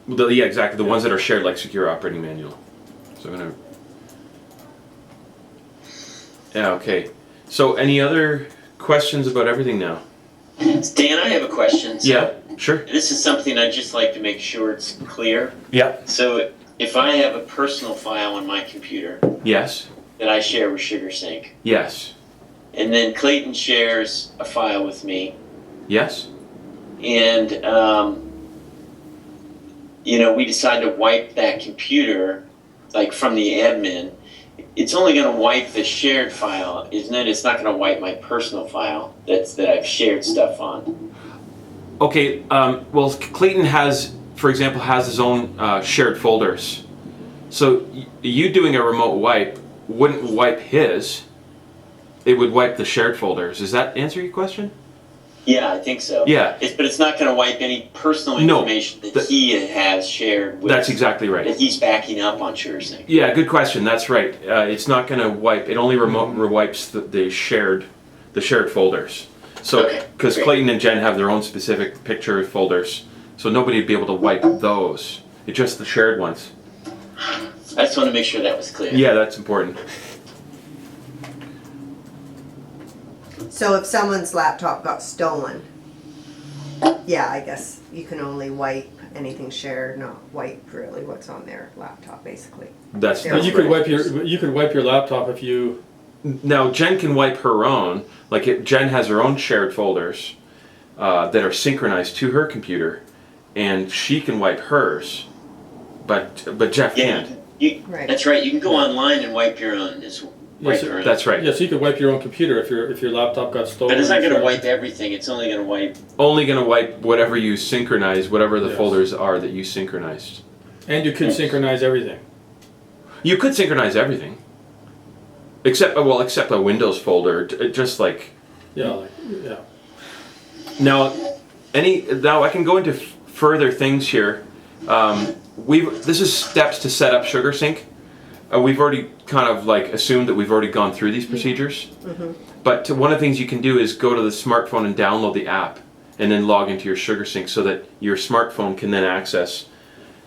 Yeah, exactly. The ones that are shared, like secure operating manual. So I'm gonna. Yeah. Okay. So any other questions about everything now? Dan, I have a question. So Yeah. Sure. This is something I'd just like to make sure it's clear. Yeah. So if I have a personal file on my computer Yes. that I share with Sugarsync, Yes. and then Clayton shares a file with me, Yes. and we decide to wipe that computer, like from the admin, it's only going to wipe the shared file, isn't it? It's not going to wipe my personal file that I've shared stuff on. Okay. Well, Clayton for example, has his own shared folders. So you doing a remote wipe wouldn't wipe his. It would wipe the shared folders. Does that answer your question? Yeah, I think so. Yeah. But it's not going to wipe any personal No, information that he has shared with. That's exactly right. That he's backing up on Sugarsync. Yeah, good question. That's right. It's not going to wipe. It only wipes the shared folders. So Okay, because great. Clayton and Jen have their own specific picture folders, so nobody would be able to wipe those. It's just the shared ones. I just want to make sure that was clear. Yeah, that's important. So if someone's laptop got stolen, yeah, I guess you can only wipe anything shared, not wipe really what's on their laptop, basically. That's, Yeah. But that's you could right. wipe your laptop if you. Now Jen can wipe her own. Like Jen has her own shared folders that are synchronized to her computer, and she can wipe hers. But Jeff Yeah, can't. you, Right. that's right. You can go online and wipe your own wipe so- her. That's right. Yeah, so you could wipe your own computer if your laptop got stolen. But it's not going to so- wipe everything. It's only going to wipe. Only going to wipe whatever you synchronize, whatever the Yes. folders are that you synchronized. And you could synchronize everything. You could synchronize everything, except a Windows folder, just like. Yeah, yeah. Now I can go into further things here. This is steps to set up Sugarsync. We've already kind of like assumed that we've already gone through these procedures. But one of the things you can do is go to the smartphone and download the app, and then log into your Sugarsync so that your smartphone can then access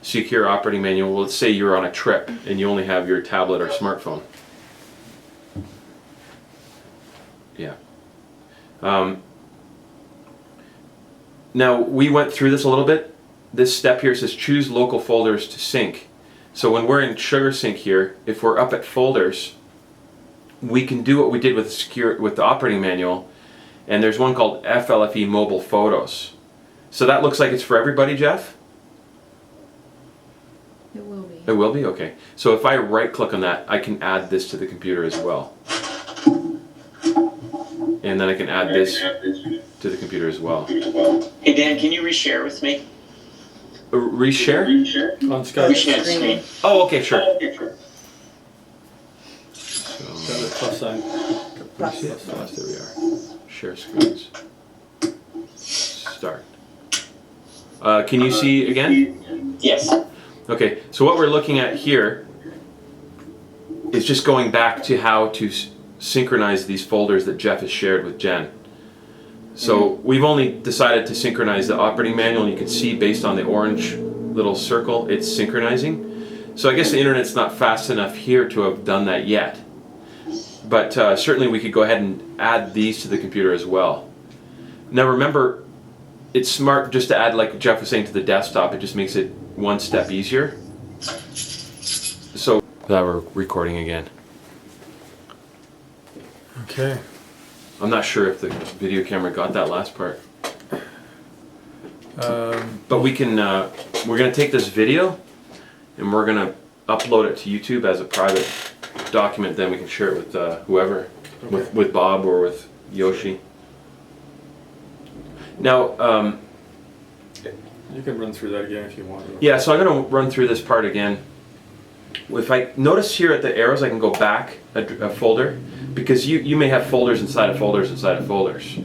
secure operating manual. Well, let's say you're on a trip and you only have your tablet or smartphone. Yeah. Now, we went through this a little bit. This step here says choose local folders to sync. So when we're in Sugarsync here, if we're up at folders, we can do what we did with the operating manual, and there's one called FLFE Mobile Photos. So that looks like it's for everybody, Jeff? It will be. It will be? Okay. So if I right click on that, I can add this to the computer as well. And then I can add this to the computer as well. Hey Dan, can you reshare with me? Reshare? On Skype. Reshare the screen. Oh, okay, sure. Got the plus sign. Plus. Yes, there we are. Share screens. Start. Can you see again? Yes. Okay, so what we're looking at here is just going back to how to synchronize these folders that Jeff has shared with Jen. So we've only decided to synchronize the operating manual, and you can see based on the orange little circle, it's synchronizing. So I guess the internet's not fast enough here to have done that yet. But certainly we could go ahead and add these to the computer as well. Now remember, it's smart just to add, like Jeff was saying, to the desktop. It just makes it one step easier. So that we're recording again. Okay. I'm not sure if the video camera got that last part. But we can, we're going to take this video and we're going to upload it to YouTube as a private document. Then we can share it with whoever, Okay. with Bob or with Yoshi. Now, You can run through that again if you want. yeah, so I'm going to run through this part again. If I notice here at the arrows, I can go back a folder, because you may have folders inside of folders inside of folders.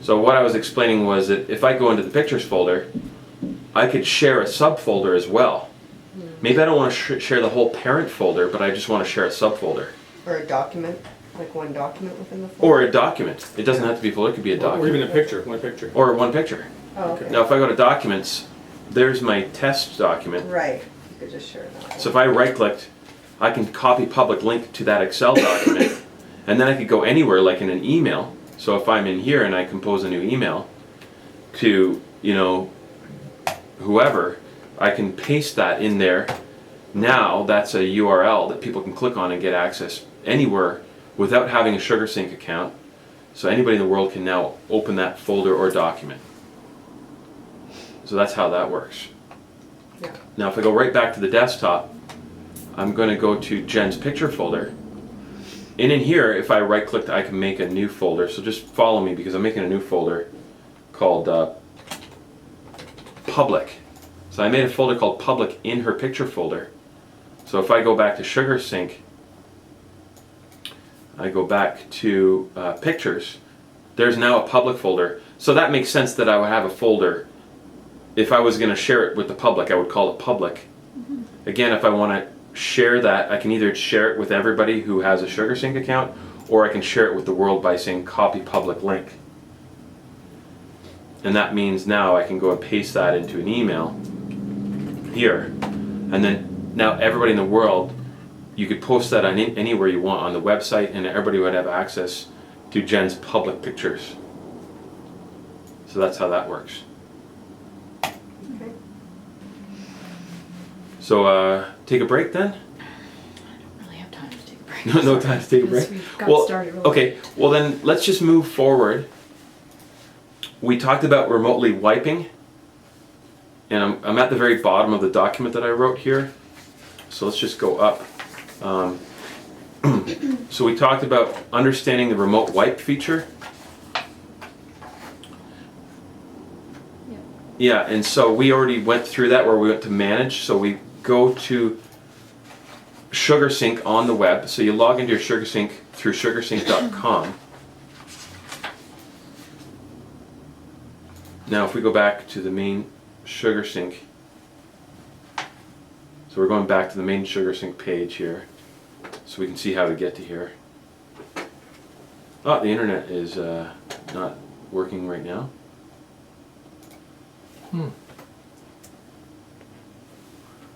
So what I was explaining was that if I go into the pictures folder, I could share a subfolder as well. Maybe I don't want to share the whole parent folder, but I just want to share a subfolder. Or a document, like one document within the folder. Or a document. It doesn't have to be a folder, it could be a Or even document. a picture, one picture. Or one picture. Oh, okay. Now if I go to documents, there's my test document. Right, you could just share that. So if I right-clicked, I can copy public link to that Excel document, and then I could go anywhere, like in an email. So if I'm in here and I compose a new email to, you know, whoever, I can paste that in there. Now that's a URL that people can click on and get access anywhere without having a Sugarsync account. So anybody in the world can now open that folder or document. So that's how that works. Yeah. Now if I go right back to the desktop, I'm going to go to Jen's picture folder. And in here, if I right click, I can make a new folder. So just follow me, because I'm making a new folder called public. So I made a folder called public in her picture folder. So if I go back to Sugarsync, I go back to pictures, there's now a public folder. So that makes sense that I would have a folder. If I was going to share it with the public, I would call it public. Again, if I want to share that, I can either share it with everybody who has a Sugarsync account, or I can share it with the world by saying copy public link. And that means now I can go and paste that into an email here. And then now everybody in the world, you could post that on anywhere you want on the website, and everybody would have access to Jen's public pictures. So that's how that works. Okay. So take a break then? I don't really have time to take a break. No time to take a break? Because we got Well, started really okay, well then let's just move forward. We talked about remotely wiping, and I'm at the very bottom of the document that I wrote here. So let's just go up. So we talked about understanding the remote wipe feature. Yep. Yeah, and so we already went through that where we went to manage. So we go to Sugarsync on the web. So you log into your Sugarsync through sugarsync.com. Now if we go back to the main Sugarsync, so we're going back to the main Sugarsync page here, so we can see how to get to here. Oh, the internet is not working right now.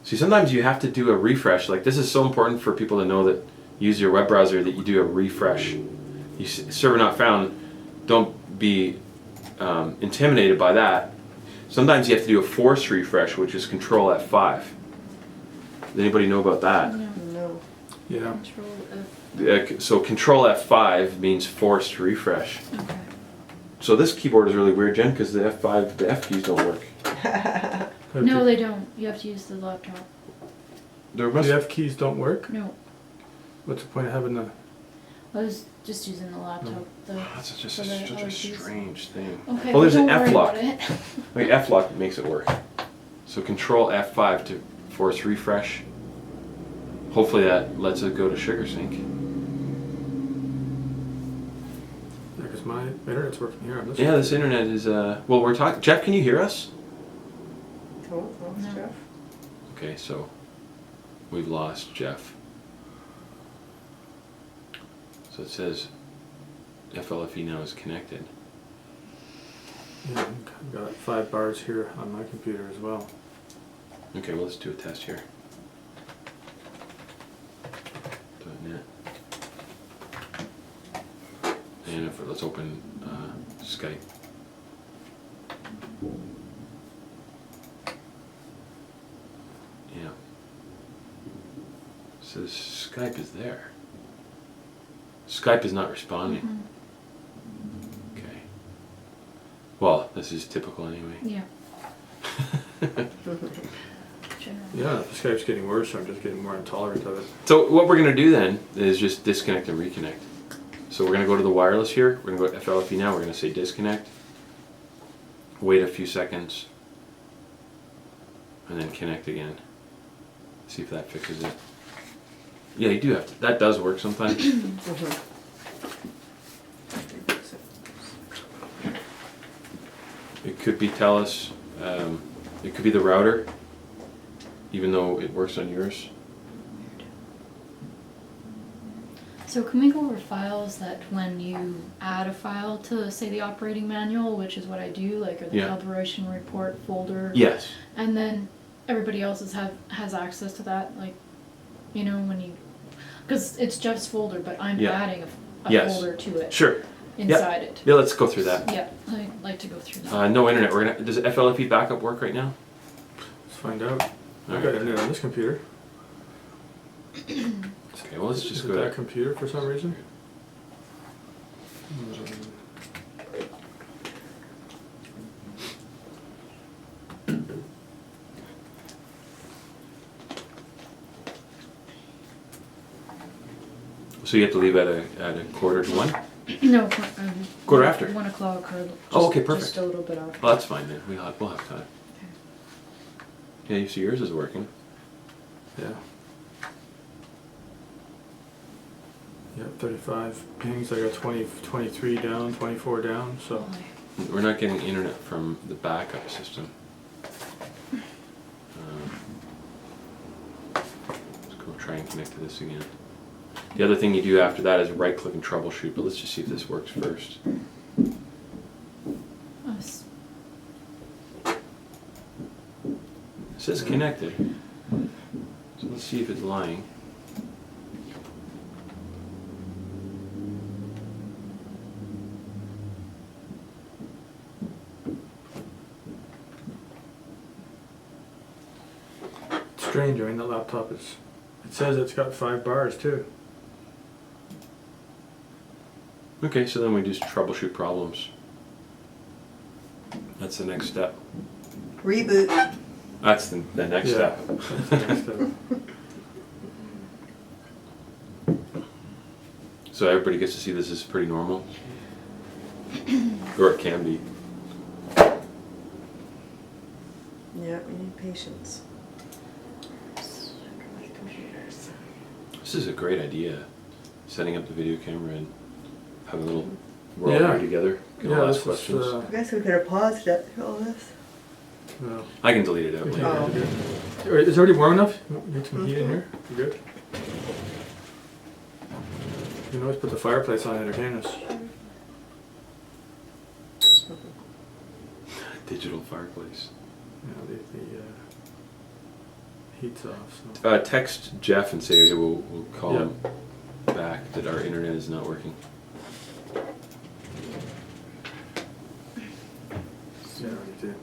See, sometimes you have to do a refresh. Like, this is so important for people to know that use your web browser, that you do a refresh. You server not found, don't be intimidated by that. Sometimes you have to do a forced refresh, which is Control F5. Does anybody know about that? No. No. Yeah. Control F. So Control F5 means forced refresh. Okay. So this keyboard is really weird, Jen, because the F5, the F keys don't work. No, they don't. You have to use the laptop. There must The F keys don't work? No, What's the point of having the... I was just using the laptop. That's just So such the a other keys. strange thing. Okay. Well, there's an don't worry F lock. about it. Wait, F lock makes it work. So Control F5 to force refresh. Hopefully that lets it go to Sugarsync. Because my internet's working here on this. Yeah, this internet is well, we're talking. Jeff, can you hear us? Oh, lost No. Jeff. Okay, so we've lost Jeff. So it says FLFE now is connected. Yeah, I've got 5 bars here on my computer as well. Okay, well, let's do a test here. .net. And let's open Skype. Yeah. It says Skype is there. Skype is not responding. Mhm. Okay. Well, this is typical anyway. Yeah. Generally. Yeah, the Skype's getting worse, so I'm just getting more intolerant of it. So what we're going to do then is just disconnect and reconnect. So we're going to go to the wireless here. We're going to go to FLFE now. We're going to say disconnect. Wait a few seconds. And then connect again. See if that fixes it. Yeah, you do have to. That does work sometimes. It could be TELUS. It could be the router, even though it works on yours. So can we go over files that when you add a file to, say, the operating manual, which is what I do, like, or the Yeah. calibration report folder, Yes. and then everybody else has access to that, like, you know, when you, because it's Jeff's folder, but I'm Yeah. adding a Yes. folder to it Sure. inside it. Yeah, let's go through that. Yeah, I'd like to go through that. No internet. Does FLFE backup work right now? Let's find out. All I've right. got internet on this computer. Okay, well, let's just Is go it that to. computer for some reason? So you have to leave at a quarter to 1? No, Quarter after? 1 o'clock or just, Oh, okay, perfect. just a little bit after. Well, that's fine then. We'll have time. Okay. Yeah, you see yours is working. Yeah. Yeah, 35 pings. I got 23 down, 24 down, so. Boy. We're not getting internet from the backup system. Let's go try and connect to this again. The other thing you do after that is right click and troubleshoot, but let's just see if this works first. Us. It says connected. So let's see if it's lying. It's strange, I mean, the laptop is. It says it's got 5 bars too. Okay, so then we just troubleshoot problems. That's the next step. Reboot. That's the next Yeah. step. That's the next step. So everybody gets to see this is pretty normal? Or it can be. Yeah, we need patience. This is a great idea. Setting up the video camera and have a little, we're all Yeah. here together, can all ask questions. I guess we could have paused it, all this. No. I can delete it out later. Oh. Is it already warm enough? You need some heat in here? You good? You can always put the fireplace on and entertain us. Digital fireplace. Yeah, the heat's off. So. Text Jeff and say hey, we'll call Yeah. him back that our internet is not working. Yeah, you do.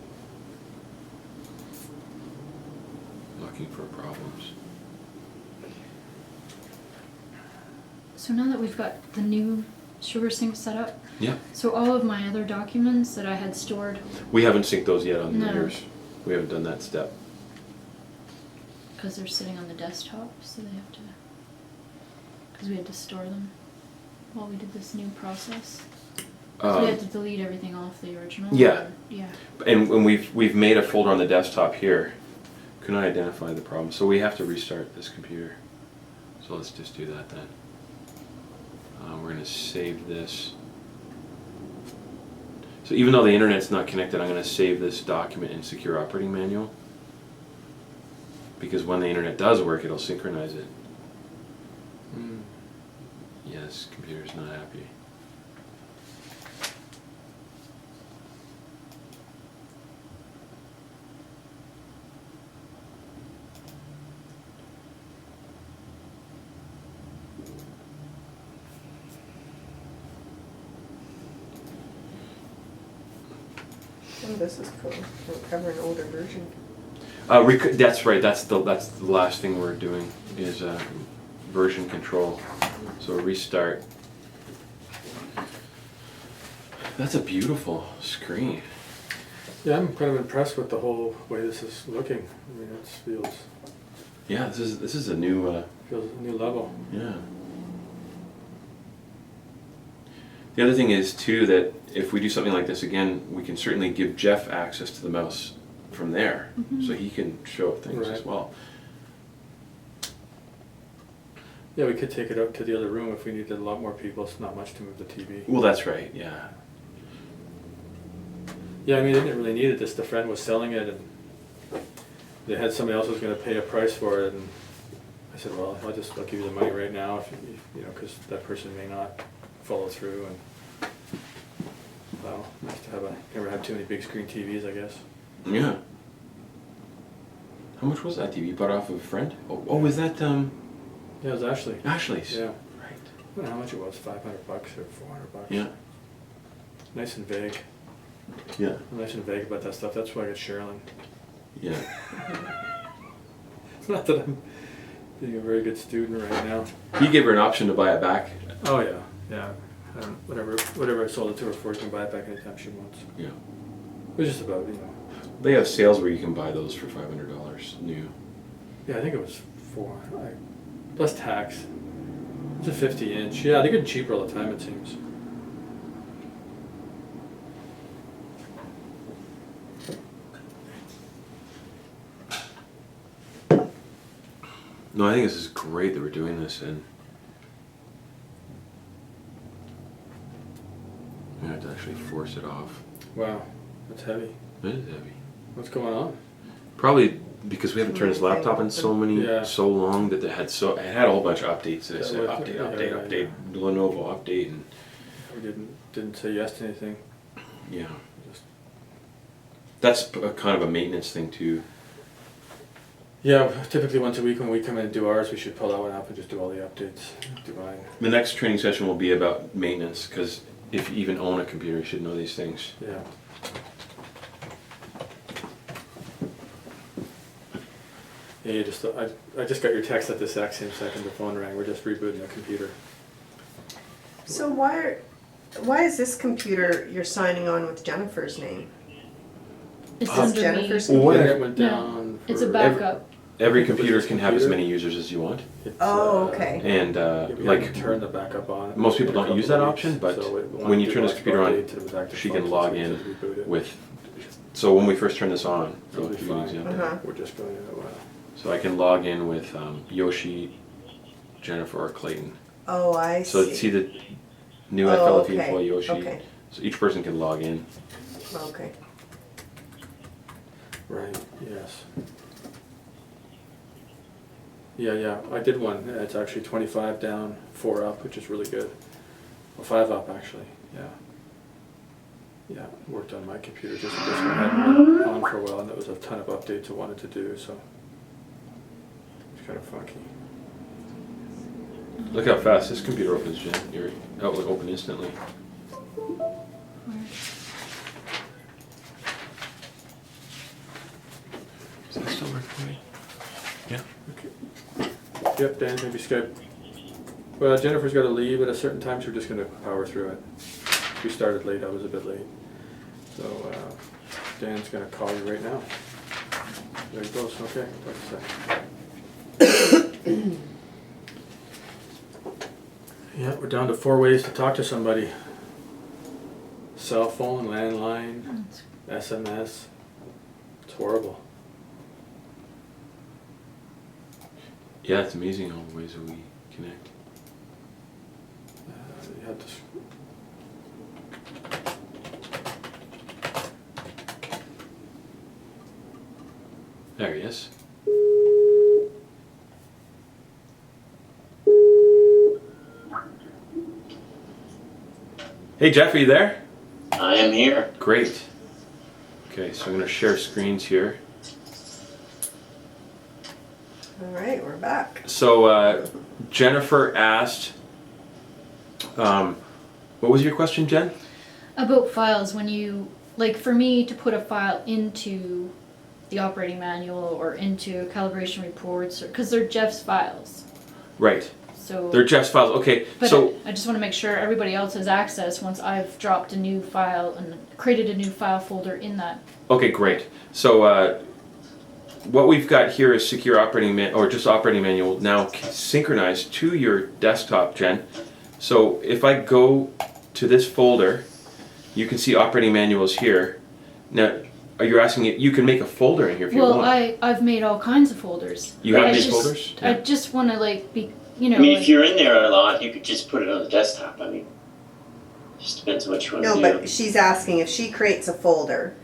Looking for problems. So now that we've got the new Sugarsync set up, Yeah. so all of my other documents that I had stored, We haven't synced those yet on the No. meters. We haven't done that step. because they're sitting on the desktop, so they have to, because we had to store them while we did this new process. So we had to delete everything off the original. Yeah. or- yeah. And we've made a folder on the desktop here. Couldn't identify the problem, so we have to restart this computer. So let's just do that then. We're gonna save this. So even though the internet's not connected, I'm gonna save this document in Secure Operating Manual. Because when the internet does work, it'll synchronize it. Mm. Yes, computer's not happy. Oh, this is cool. We'll cover an older version. That's right. That's the last thing we're doing is version control. So restart. That's a beautiful screen. Yeah, I'm kind of impressed with the whole way this is looking. I mean, it feels Yeah, this is a new. feels a new level. Yeah. The other thing is too that if we do something like this again, we can certainly give Jeff access to the mouse from there, so he can show up things as Right. well. Yeah, we could take it up to the other room if we needed a lot more people. It's not much to move the TV. Well, that's right. Yeah. Yeah, I mean, they didn't really need it. Just a friend was selling it, and they had somebody else who was going to pay a price for it, and I said, well, I'll give you the money right now, if you know, because that person may not follow through. And well, nice to never have too many big screen TVs, I guess. Yeah. How much was that TV? You bought off of a friend? Oh, was that Yeah, it was Ashley. Ashley's? Yeah. Right. I don't know how much it was, $500 or $400. Yeah. Nice and vague. Yeah. I'm nice and vague about that stuff. That's why I got Sherilyn. Yeah. It's not that I'm being a very good student right now. He gave her an option to buy it back. Oh yeah, yeah. Whatever I sold it to her for, she can buy it back anytime she wants. Yeah. It was just about, you know. They have sales where you can buy those for $500 new. Yeah, I think it was plus tax. It's a 50-inch. Yeah, they're getting cheaper all the time, it seems. No, I think this is great that we're doing this, and we have to actually force it off. Wow, that's heavy. It is heavy. What's going on? Probably because we haven't turned his laptop in so long that it had a whole bunch of updates. That I said update, Lenovo update, and We didn't say yes to anything. yeah, Just that's a kind of a maintenance thing too. yeah, typically once a week when we come in and do ours, we should pull that one up and just do all the updates. Do mine. The next training session will be about maintenance, because if you even own a computer, you should know these things. Yeah. Yeah, I just got your text at the exact same second the phone rang. We're just rebooting the computer. So why is this computer you're signing on with Jennifer's name? It's Is under Jennifer's me. Well, computer? It went No, down. it's a for- backup. every But computer this can have as computer- many users as you want, It's, Oh, okay. and we like haven't turned the backup on. most people in a don't use couple that of weeks, option, but so it when wanted you to turn this watch computer on, update to the active she can functions, log so we in just reboot it. with. So when we first turn this on, It'll be give you an fine. example. Uh-huh. We're just going to. So I can log in with Yoshi, Jennifer, or Clayton. Oh, I So see. see the new Oh, FLFE okay. employee Yoshi. Okay. So each person can log in. Okay. Right, yes. Yeah, I did one. It's actually 25 down, 4 up, which is really good. Well, 5 up, actually, yeah. Yeah, worked on my computer just this one. I hadn't been on for a while, and there was a ton of updates I wanted to do, so it's kind of funky. Look how fast this computer opens, Jen. Your Outlook open instantly. Where? Is that still recording? Yeah. Okay. Yep, Dan, maybe Skype. Well, Jennifer's got to leave at a certain time, so we're just going to power through it. We started late, I was a bit late. So Dan's going to call you right now. There he goes, okay, talk to a sec. Yeah, we're down to 4 ways to talk to somebody. Cell phone, landline, SMS. It's horrible. Yeah, it's amazing all the ways that we connect. You had to There he is. Hey Jeff, are you there? I am here. Great. Okay, so I'm going to share screens here. All right, we're back. So Jennifer asked, what was your question, Jen? About files, when you, like for me to put a file into the operating manual or into calibration reports, because they're Jeff's files. Right. So, They're Jeff's files. Okay, but so I just want to make sure everybody else has access once I've dropped a new file and created a new file folder in that. okay, great. So what we've got here is secure operating or just operating manual now synchronized to your desktop, Jen. So if I go to this folder, you can see operating manuals here. Now, are you asking if you can make a folder in here if you Well, want? I've made all kinds of folders. You have I made just- folders? I Yeah. just want to like be, you know. I mean, like- if you're in there a lot, you could just put it on the desktop. I mean, just depends what you want No, to do. but she's asking if she creates a folder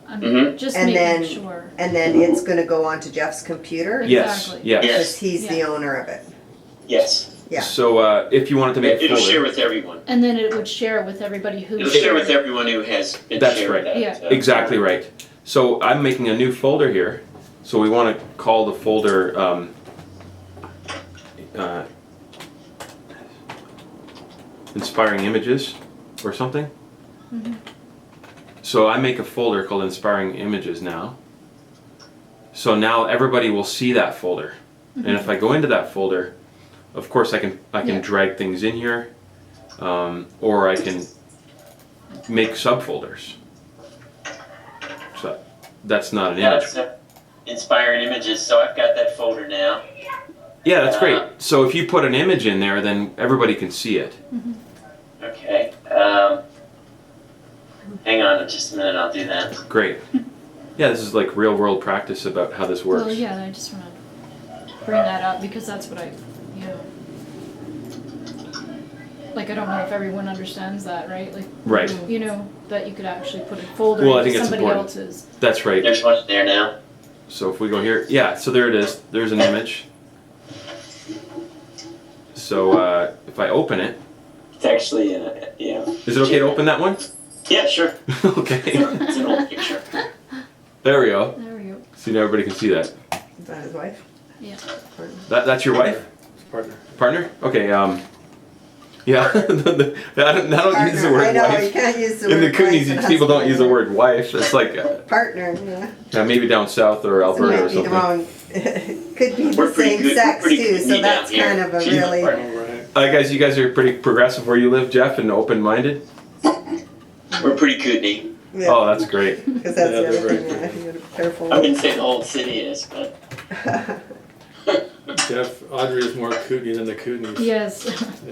I'm Mhm. just And making then- sure. and then it's gonna go onto Jeff's computer? Yes, Exactly. yes. Yeah. Because he's the Yeah. owner of it. Yes. Yeah. So if you wanted to make a It'll folder, share with everyone. And then it would share with everybody who. It'll share with everyone who has been That's shared right. that. Yeah. exactly right. So I'm making a new folder here. So we want to call the folder Inspiring Images or something. Mhm. So I make a folder called Inspiring Images now. So now everybody will see that folder. And if I go into that folder, of course I can Yeah. drag things in here, or I can make subfolders. So that's not an Yeah, image. it's inspiring images. So I've got that folder now. Yeah, that's great. So if you put an image in there, then everybody can see it. Okay. Hang on just a minute. I'll do that. Great. Yeah, this is like real world practice about how this works. Well, yeah, I just want to bring that up because that's what you know. Like, I don't know if everyone understands that, right? Like, Right. you know, that you could actually put a folder Well, I into think it's somebody important. else's. That's right. There's one there now. So if we go here, yeah, so there it is. There's an image. So if I open it, It's actually yeah. is it okay to open that one? Yeah, sure. Okay. It's an old picture. There we go. There we go. See, now everybody can see that. Is that his wife? Yeah. That's your wife? It's partner. Partner? Okay, yeah. I don't use the Partner. word I know, you wife. can't use the In the word Kootenays, wife and people don't husband. use the word wife. It's like Partner, yeah. maybe down south or It Alberta might or be the something. wrong, could be We're the pretty same good- sex we're pretty too, good so down that's here. kind of a She's really, the partner. Right. Guys, you guys are pretty progressive where you live, Jeff, and open-minded. We're pretty kootenai. Oh, yeah, that's great. because that's Yeah, the other they're thing, very yeah, you gotta be careful. I wouldn't say the whole city is, but Jeff, Audrey is more kootenai than the kootenays. Yes.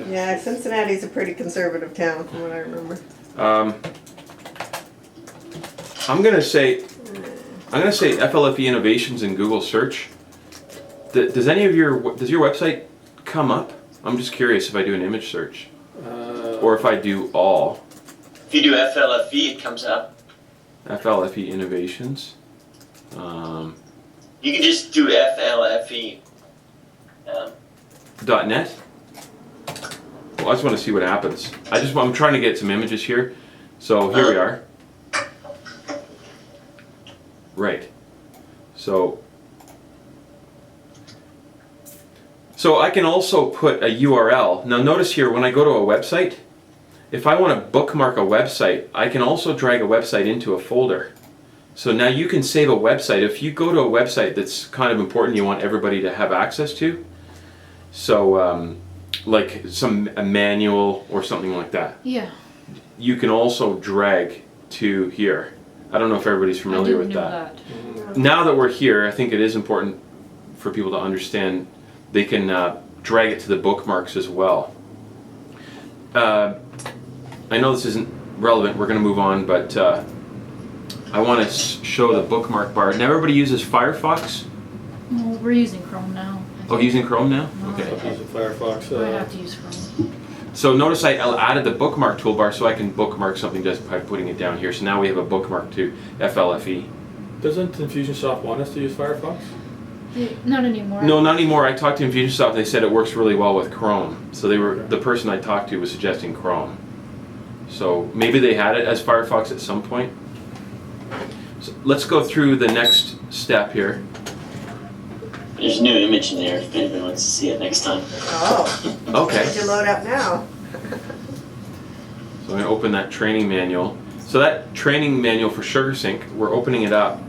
Yeah, Cincinnati's a pretty conservative town from what I remember. I'm gonna say FLFE Innovations in Google search. Does your website come up? I'm just curious if I do an image search or if I do all. If you do FLFE, it comes up. FLFE Innovations. You can just do FLFE. .net. Well, I just want to see what happens. I'm trying to get some images here. So here we are. Right. So I can also put a URL. Now notice here, when I go to a website, if I want to bookmark a website, I can also drag a website into a folder. So now you can save a website. If you go to a website that's kind of important, you want everybody to have access to. So like a manual or something like that. Yeah. You can also drag to here. I don't know if everybody's familiar with that. Now that we're here, I think it is important for people to understand they can drag it to the bookmarks as well. I know this isn't relevant, we're going to move on, but I want to show the bookmark bar. Now everybody uses Firefox? Well, we're using Chrome now. Oh, using Chrome now? Okay. I'm using Firefox. I have to use Chrome. So notice I added the bookmark toolbar so I can bookmark something just by putting it down here. So now we have a bookmark to FLFE. Doesn't Infusionsoft want us to use Firefox? Not anymore. No, not anymore. I talked to Infusionsoft and they said it works really well with Chrome. So the person I talked to was suggesting Chrome. So maybe they had it as Firefox at some point. So let's go through the next step here. There's a new image in there if anyone wants to see it next time. Oh, Okay. did you load up now? So I'm going to open that training manual. So that training manual for Sugarsync, we're opening it up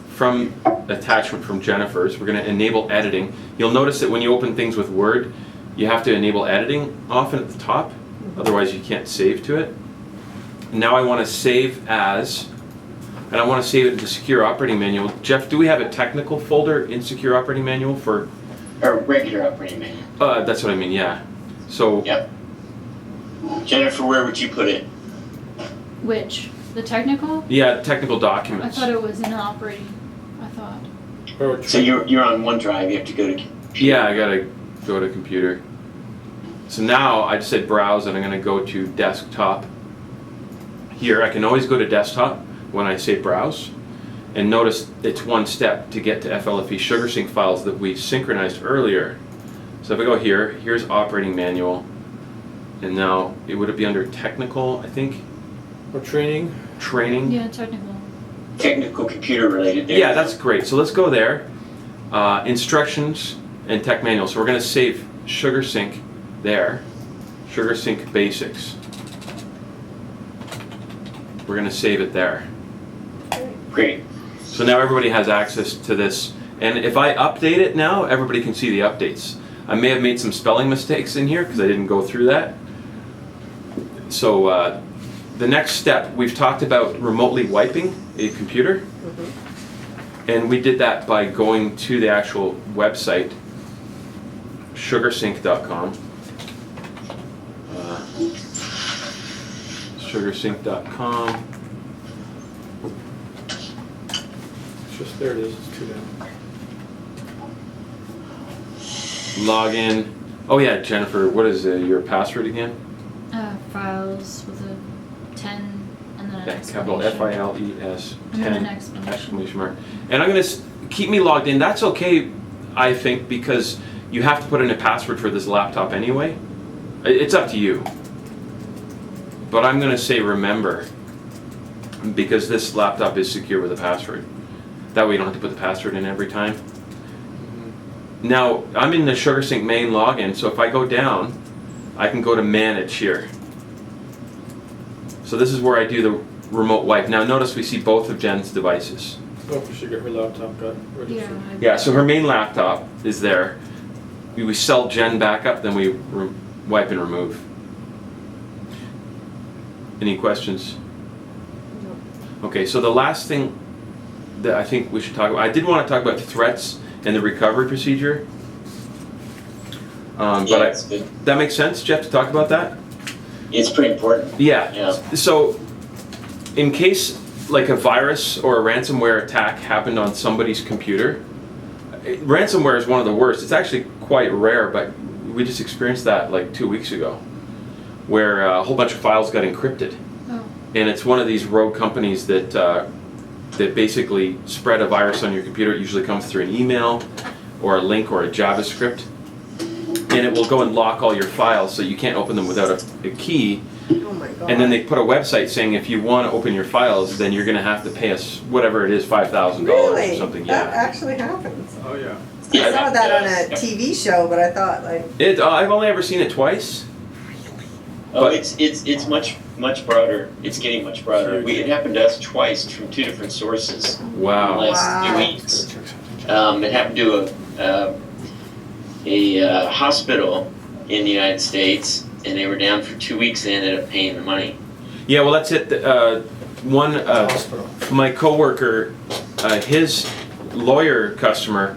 from attachment from Jennifer's. We're going to enable editing. You'll notice that when you open things with Word, you have to enable editing often at the top. Otherwise you can't save to it. Now I want to save as, and I want to save it in the Secure Operating Manual. Jeff, do we have a technical folder in Secure Operating Manual for? Or regular operating manual. That's what I mean, yeah. So. Yep. Jennifer, where would you put it? Which? The technical? Yeah, technical I documents. thought it was in operating. I thought. So you're on OneDrive. You have to go to computer. Yeah, I gotta go to computer. So now I just said browse and I'm gonna go to desktop. Here, I can always go to desktop when I say browse. And notice it's one step to get to FLFE Sugarsync files that we synchronized earlier. So if I go here, here's operating manual. And now, would it be under technical, I think? Or training? Training? Yeah, technical. Technical computer related there. Yeah, that's great. So let's go there. Instructions and tech manual. So we're going to save Sugarsync there. Sugarsync basics. We're going to save it there. Great. So now everybody has access to this. And if I update it now, everybody can see the updates. I may have made some spelling mistakes in here because I didn't go through that. So the next step, we've talked about remotely wiping a computer. Mm-hmm. And we did that by going to the actual website, sugarsync.com. Sugarsync.com. It's just, there it is, it's two down. Login. Oh yeah, Jennifer, what is your password again? Files with a 10 and then an Capital exclamation. FILES And then 10 an exclamation. exclamation mark. And I'm going to keep me logged in. That's okay, I think, because you have to put in a password for this laptop anyway. It's up to you. But I'm going to say remember, because this laptop is secure with a password. That way you don't have to put the password in every time. Now, I'm in the Sugarsync main login, so if I go down, I can go to Manage here. So this is where I do the remote wipe. Now notice we see both of Jen's devices. Oh, we should get her laptop got registered. Yeah. Yeah, so her main laptop is there. We sell Jen back up, then we wipe and remove. Any questions? No. Okay, so the last thing that I think we should talk about, I did want to talk about threats and the recovery procedure. Yeah, But that's good. that makes sense, Jeff, to talk about that? It's pretty important. Yeah. Yeah. So, in case like a virus or a ransomware attack happened on somebody's computer, ransomware is one of the worst. It's actually quite rare, but we just experienced that like 2 weeks ago, where a whole bunch of files got encrypted. Oh. And it's one of these rogue companies that that basically spread a virus on your computer. It usually comes through an email or a link or a JavaScript, and it will go and lock all your files so you can't open them without a key. Oh my god. And then they put a website saying if you want to open your files, then you're going to have to pay us whatever it is, $5,000 Really? or something. That Yeah. actually happens. Oh yeah. I saw that on a TV show, but I thought like, I've only ever seen it twice. Oh, But- it's much broader. It's getting much broader. Sure. It happened to us twice from 2 different sources in the Wow. last few Wow. weeks. It happened to a hospital in the United States, and they were down for 2 weeks. They ended up paying the money. Yeah, well, that's it. One Hospital. my coworker, his lawyer customer,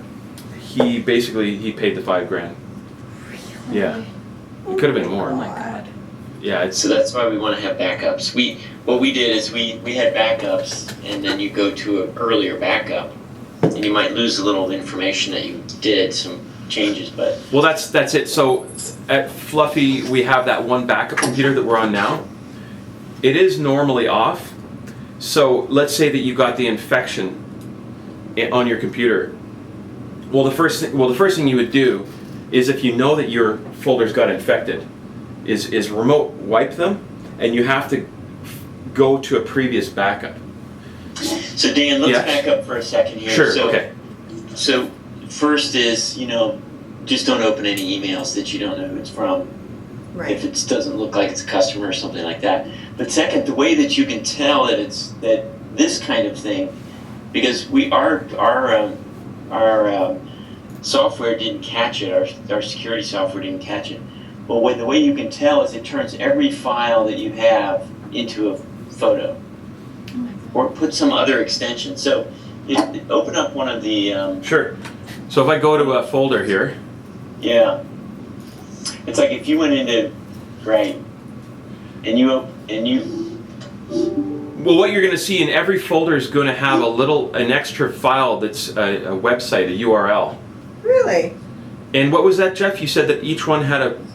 he paid the $5,000. Yeah, it could have been more. Oh my god. Yeah, it's So that's why we want to have backups. What we did is we had backups, and then you go to an earlier backup, and you might lose a little information that you did, some changes, but well, that's it. So at Fluffy, we have that one backup computer that we're on now. It is normally off. So let's say that you got the infection on your computer. Well, the first thing you would do is, if you know that your folders got infected, is remote wipe them, and you have to go to a previous backup. so Dan, let's Yeah. back up for a second here. Sure. So, Okay. So first is, just don't open any emails that you don't know who it's from. right. If it doesn't look like it's a customer or something like that. But second, the way that you can tell that that this kind of thing, because our software didn't catch it, our security software didn't catch it. Well, the way you can tell is it turns every file that you have into a photo, Oh my god. or put some other extension. So open up one of the Sure. So if I go to a folder here, yeah. It's like if you went into and you well, what you're going to see in every folder is going to have an extra file that's a website, a URL. Really? And what was that, Jeff? You said that each one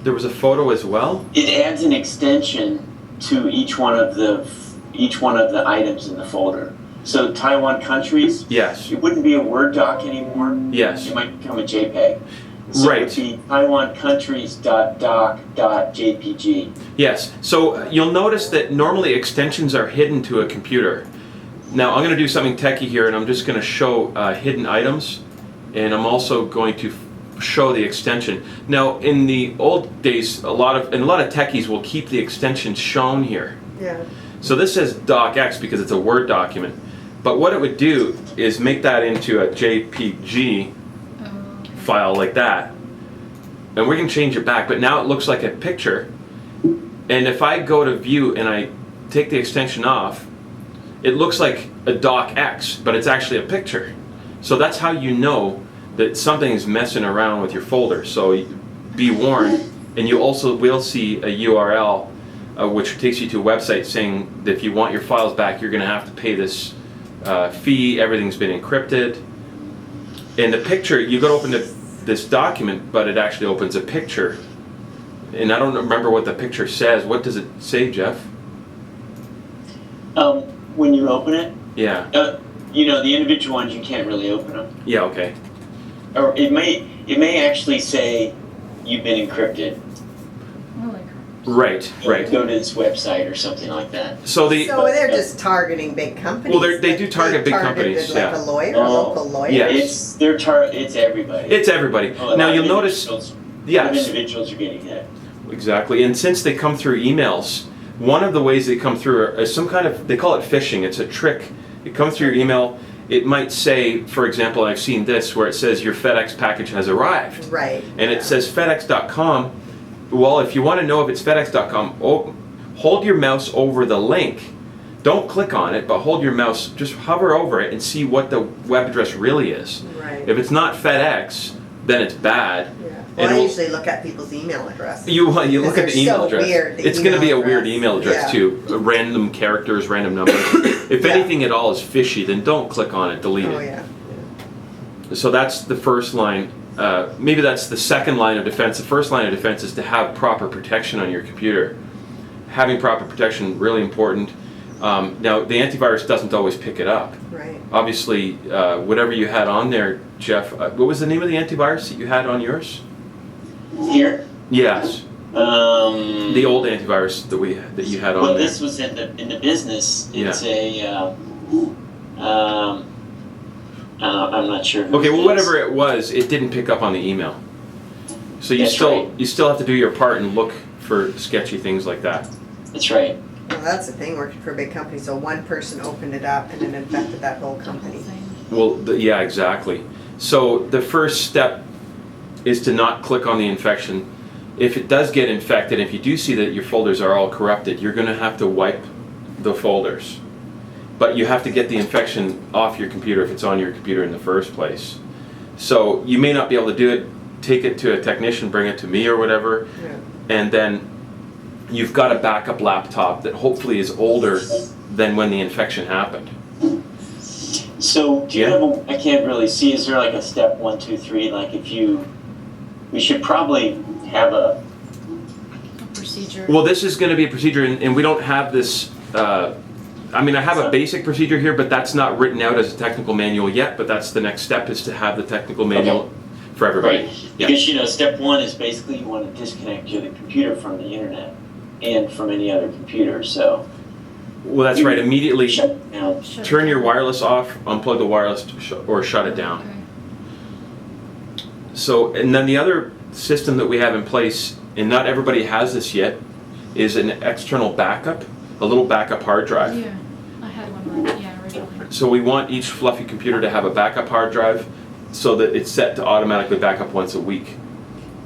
there was a photo as well? it adds an extension to each one of the items in the folder. So Taiwan countries, Yes. it wouldn't be a Word doc anymore. Yes. It might become a JPEG. So Right. it would be Taiwan countries.doc.jpg. Yes. So you'll notice that normally extensions are hidden to a computer. Now I'm going to do something techie here, and I'm just going to show hidden items, and I'm also going to show the extension. Now, in the old days, a lot of techies will keep the extension shown here. Yeah. So this says docx because it's a Word document, but what it would do is make that into a JPG file like that, and we can change it back, but now it looks like a picture. And if I go to view and I take the extension off, it looks like a docx, but it's actually a picture. So that's how you know that something is messing around with your folder. So be warned, and you also will see a URL which takes you to a website saying that if you want your files back, you're going to have to pay this fee. Everything's been encrypted. And the picture, you go to open this document, but it actually opens a picture. And I don't remember what the picture says. What does it say, Jeff? When you open it, Yeah. the individual ones, you can't really open them. Yeah, okay. Or it may actually say you've been encrypted. Oh, like Right, right. Go to this website or something like that. So So they're just targeting big companies. Well, they do target big targeted companies, like yeah. a lawyer, Oh, a local lawyer. yeah. It's everybody. it's everybody. Oh, a lot Now of you'll notice, individuals- yes. individuals are getting hit. Exactly, and since they come through emails, one of the ways they come through is some kind of, they call it phishing, it's a trick. It comes through your email, it might say, for example, I've seen this, where it says your FedEx package has arrived. Right. And it says FedEx.com. Well, if you want to know if it's FedEx.com, hold your mouse over the link don't click on it, but hold your mouse, just hover over it and see what the web address really is. Right. If it's not FedEx, then it's bad. Yeah. And Well, I it'll- usually look at people's email addresses. You look at they're the email so address. weird, the It's going to be a email weird address. email address Yeah. too. Random characters, random numbers. If Yeah. anything at all is fishy, then don't click on it. Delete Oh it. yeah. So that's the first line. Maybe that's the second line of defense. The first line of defense is to have proper protection on your computer. Having proper protection, really important. Now, the antivirus doesn't always pick it up. Right. Obviously, whatever you had on there, Jeff, what was the name of the antivirus that you had on yours? Here, Yes, the old antivirus that you had on well, there. this was in the business. It's I'm not sure. Who Okay, it well, is. whatever it was, it didn't pick up on the email. So you That's still right. you still have to do your part and look for sketchy things like that. That's right. Well, that's the thing, working for a big company, so one person opened it up and it infected that whole company. Well, yeah, exactly. So the first step is to not click on the infection. If it does get infected, if you do see that your folders are all corrupted, you're going to have to wipe the folders. But you have to get the infection off your computer if it's on your computer in the first place. So you may not be able to do it. Take it to a technician, bring it to me or whatever, Yeah. and then you've got a backup laptop that hopefully is older than when the infection happened. So do you Yeah. have I can't really see, is there like a step 1, 2, 3, like we should probably have a, Procedure. Well, this is going to be a procedure, and we don't have this. I mean, I have a basic procedure here, but that's not written out as a technical manual yet. But that's the next step, is to have the technical manual for everybody. right, Yeah. because step 1 is basically you want to disconnect your computer from the internet and from any other computer, so. Well, that's right. Immediately Shut it down. Shut turn it your down. wireless off, unplug the wireless, or shut it down. Okay. So, and then the other system that we have in place, and not everybody has this yet, is an external backup, a little backup hard drive. Yeah, I had one. Originally. So we want each fluffy computer to have a backup hard drive so that it's set to automatically back up once a week.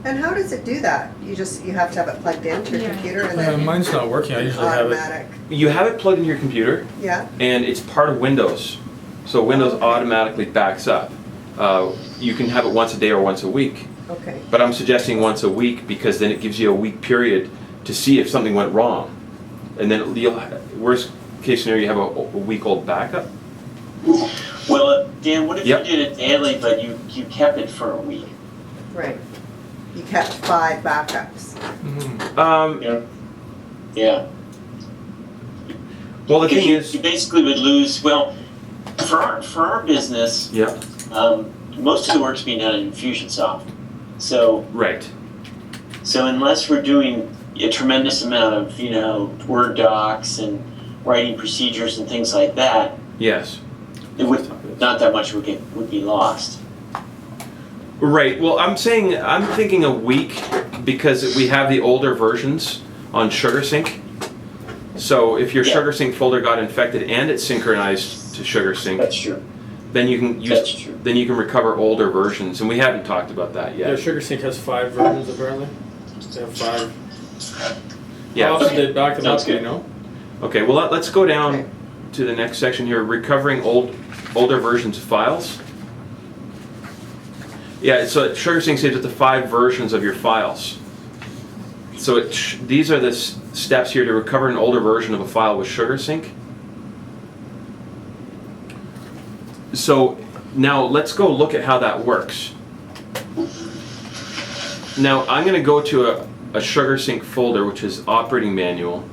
And how does it do that? You have to have it plugged into your Yeah. computer and then Mine's not working. I usually have it. automatic. You have it plugged in your computer, Yeah. and it's part of Windows. So Windows automatically backs up. You can have it once a day or once a week. Okay. But I'm suggesting once a week because then it gives you a week period to see if something went wrong. And then worst case scenario, you have a week-old backup. Well, Dan, what if Yep. you did it daily, but you kept it for a week? Right. You kept 5 backups. Yeah. Well, the Because thing is, you basically would lose, well, for our business, yeah, most of the work's being done in Infusionsoft. So right. unless we're doing a tremendous amount of, Word docs and writing procedures and things like that, Yes. it would, not that much would be lost. Right. Well, I'm thinking a week because we have the older versions on Sugarsync. So if your Yeah. Sugarsync folder got infected and it's synchronized to Sugarsync, That's true. then you can That's true. then you can recover older versions, and we haven't talked about that Yeah, yet. Sugarsync has 5 versions apparently. They have 5. How Yeah. often they back them Sounds up, do you good. know? Okay. Well, let's go down Okay. to the next section here. Recovering older versions of files. Yeah. So Sugarsync saves up to 5 versions of your files. So these are the steps here to recover an older version of a file with Sugarsync. So now let's go look at how that works. Now I'm going to go to a Sugarsync folder, which is operating manual.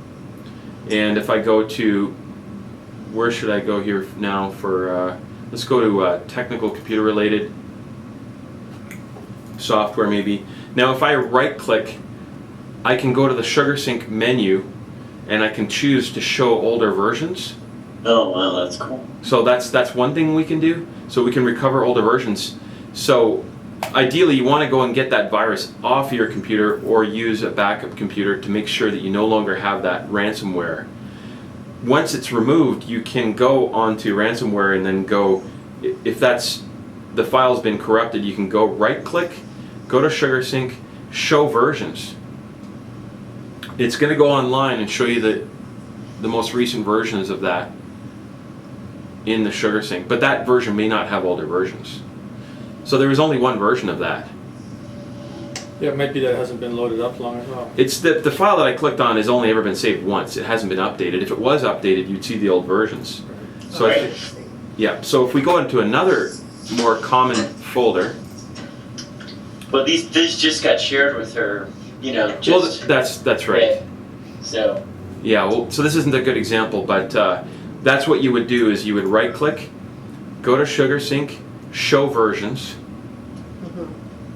And if I go to, where should I go here now for, let's go to technical computer related software maybe. Now if I right click, I can go to the Sugarsync menu and I can choose to show older versions. Oh, wow, that's cool. So that's one thing we can do. So we can recover older versions. So ideally you want to go and get that virus off your computer or use a backup computer to make sure that you no longer have that ransomware. Once it's removed, you can go onto ransomware and then go, if the file's been corrupted, you can go right click, go to Sugarsync, show versions. It's going to go online and show you the most recent versions of that in the Sugarsync, but that version may not have older versions. So there was only one version of that. Yeah, it might be that it hasn't been loaded up long enough. It's the file that I clicked on has only ever been saved once. It hasn't been updated. If it was updated, you'd see the old versions. So Right. yeah, so if we go into another more common folder, Well, these just got shared with her, you know, well, just. that's right. Yeah. So, Yeah, well, so this isn't a good example, but that's what you would do is you would right click, go to Sugarsync, show versions,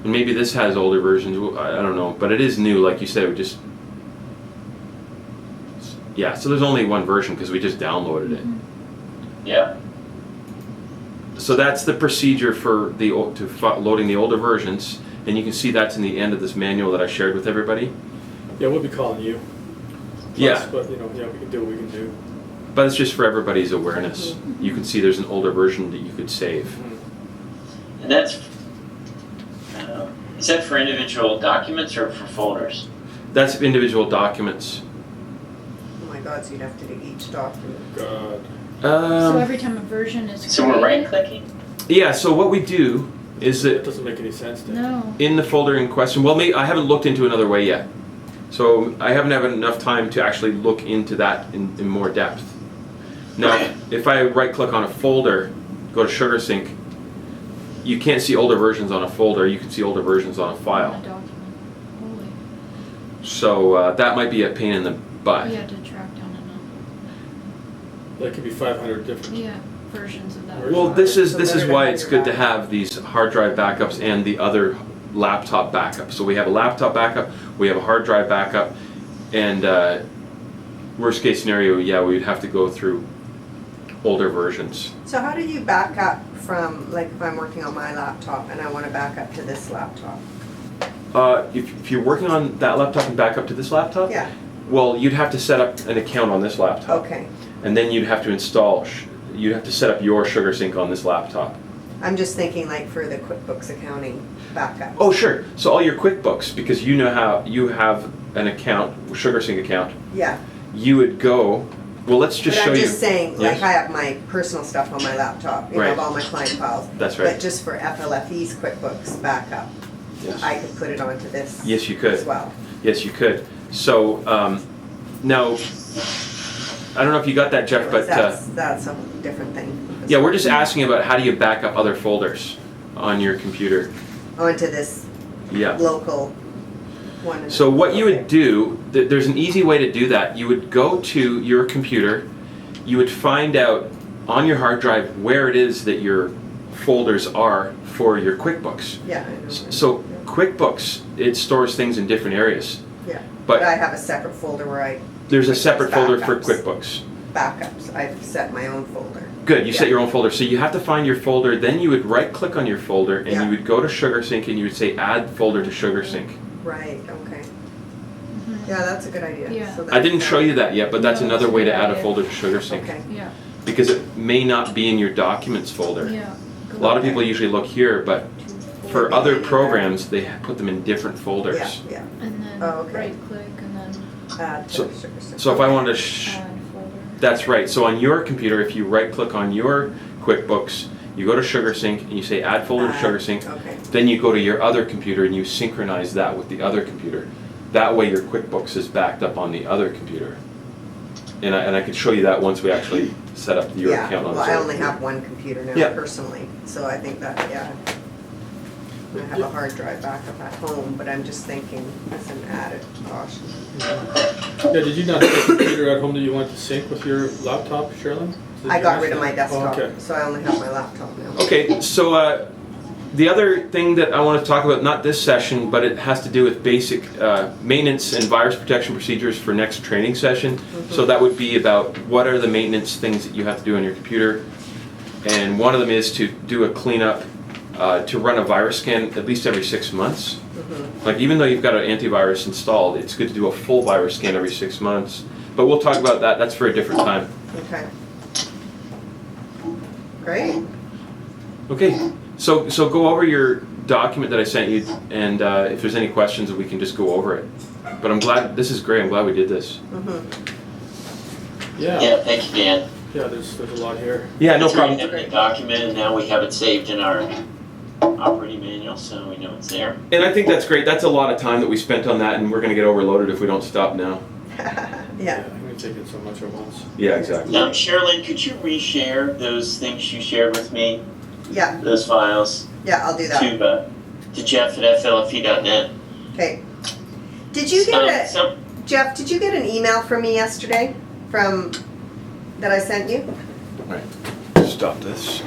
and maybe this has older versions, I don't know, but it is new, like you said, it would just, yeah, so there's only one version because we just downloaded it. yeah. So that's the procedure for loading the older versions, and you can see that's in the end of this manual that I shared with everybody. Yeah, we'll be calling you. Yeah. But you know, yeah, we can do what we can do. But it's just for everybody's awareness. You can see there's an older version that you could save. And that's, is that for individual documents or for folders? That's individual documents. Oh my God, so you'd have to do each document. God. So every time a version is So we're right created? clicking? Yeah, so what we do is That that doesn't make any sense to me. No. in the folder in question, well, I haven't looked into another way yet. So I haven't had enough time to actually look into that in more depth. Now, if I right click on a folder, go to Sugarsync, you can't see older versions on a folder, you can see older versions on a On file. a document. Holy. So that might be a pain in the butt. We had to track down enough. That could be 500 different. Yeah, versions of that. Well, this is So this is better to why have it's your good to backup. have these hard drive backups and the other laptop backup. So we have a laptop backup, we have a hard drive backup, and worst case scenario, yeah, we'd have to go through older versions. So how do you back up from, like if I'm working on my laptop and I want to back up to this laptop? If you're working on that laptop and back up to this laptop, Yeah, well, you'd have to set up an account on this laptop, okay. and then you'd have to install. You'd have to set up your Sugarsync on this laptop. I'm just thinking like for the QuickBooks accounting backup. Oh, sure. So all your QuickBooks, because you know how you have an account, Sugarsync account, Yeah, you would go. Well, let's just but show I'm you. just saying, like Yes. I have my personal stuff on my laptop, you know, Right. of all my client files. That's right. But just for FLFE's QuickBooks backup, Yes. I could put it onto this Yes, you could. as well. Yes, you could. So now, I don't know if you got that, Jeff, but That's a different thing. yeah, we're just asking about how do you back up other folders on your computer. Onto this Yeah. local one. So what you Okay. would do, there's an easy way to do that. You would go to your computer, you would find out on your hard drive where it is that your folders are for your QuickBooks. Yeah, I know. So QuickBooks, it stores things in different areas. Yeah, But but I have a separate folder where I there's a separate folder for backups. QuickBooks. backups. I've set my own folder. Good, you set Yeah. your own folder. So you have to find your folder, then you would right click on your folder and Yeah. you would go to Sugarsync and you would say add folder to Sugarsync. Right, okay. Yeah, that's a good idea. Yeah. So I didn't show you that yet, but that's No, another that's a way to good add a idea. folder to Sugarsync. Okay. Yeah. Because it may not be in your documents folder. Yeah. A lot of people usually look here, but for Would other be, programs, they put them in different folders. Yeah, yeah. And then Oh, okay. right click and then Add to So- Sugarsync. So if I wanted to, add folder. that's right. So on your computer, if you right click on your QuickBooks, you go to Sugarsync and you say add folder to Add, Sugarsync. Okay, Then you go to your other computer and you synchronize that with the other computer. That way your QuickBooks is backed up on the other computer. And I could show you that once we actually set up your yeah, account on well, the I other only computer. have one computer now Yeah. personally, so I think that, yeah. I have a hard drive backup at home, but I'm just thinking as an added caution. Yeah, did you not have a computer at home that you wanted to sync with your laptop, Sherilyn? Did I you got ask rid of that? my desktop, Oh, okay. so I only have my laptop now. Okay, so the other thing that I want to talk about, not this session, but it has to do with basic maintenance and virus protection procedures for next training session. So that would be about what are the maintenance things that you have to do on your computer. And one of them is to do a cleanup, to run a virus scan at least every 6 months. Like even though you've got an antivirus installed, it's good to do a full virus scan every 6 months. But we'll talk about that, that's for a different time. Okay. Great. Okay, so go over your document that I sent you, and if there's any questions, we can just go over it. But I'm glad, this is great, I'm glad we did this. Yeah, thank you, Dan. there's a lot here. Yeah, no It's great problem. having a document, and now we have it saved in our operating manual, so we know it's there. And I think that's great. That's a lot of time that we spent on that, and we're going to get overloaded if we don't stop now. Yeah. I'm gonna take it so much at once. Yeah, exactly. Sherilyn, could you reshare those things you shared with me, Yeah, those files, yeah, I'll do that. to Jeff at FLFE.net? Okay. Did you get Jeff, did you get an email from me yesterday that I sent you? All right. Stop this.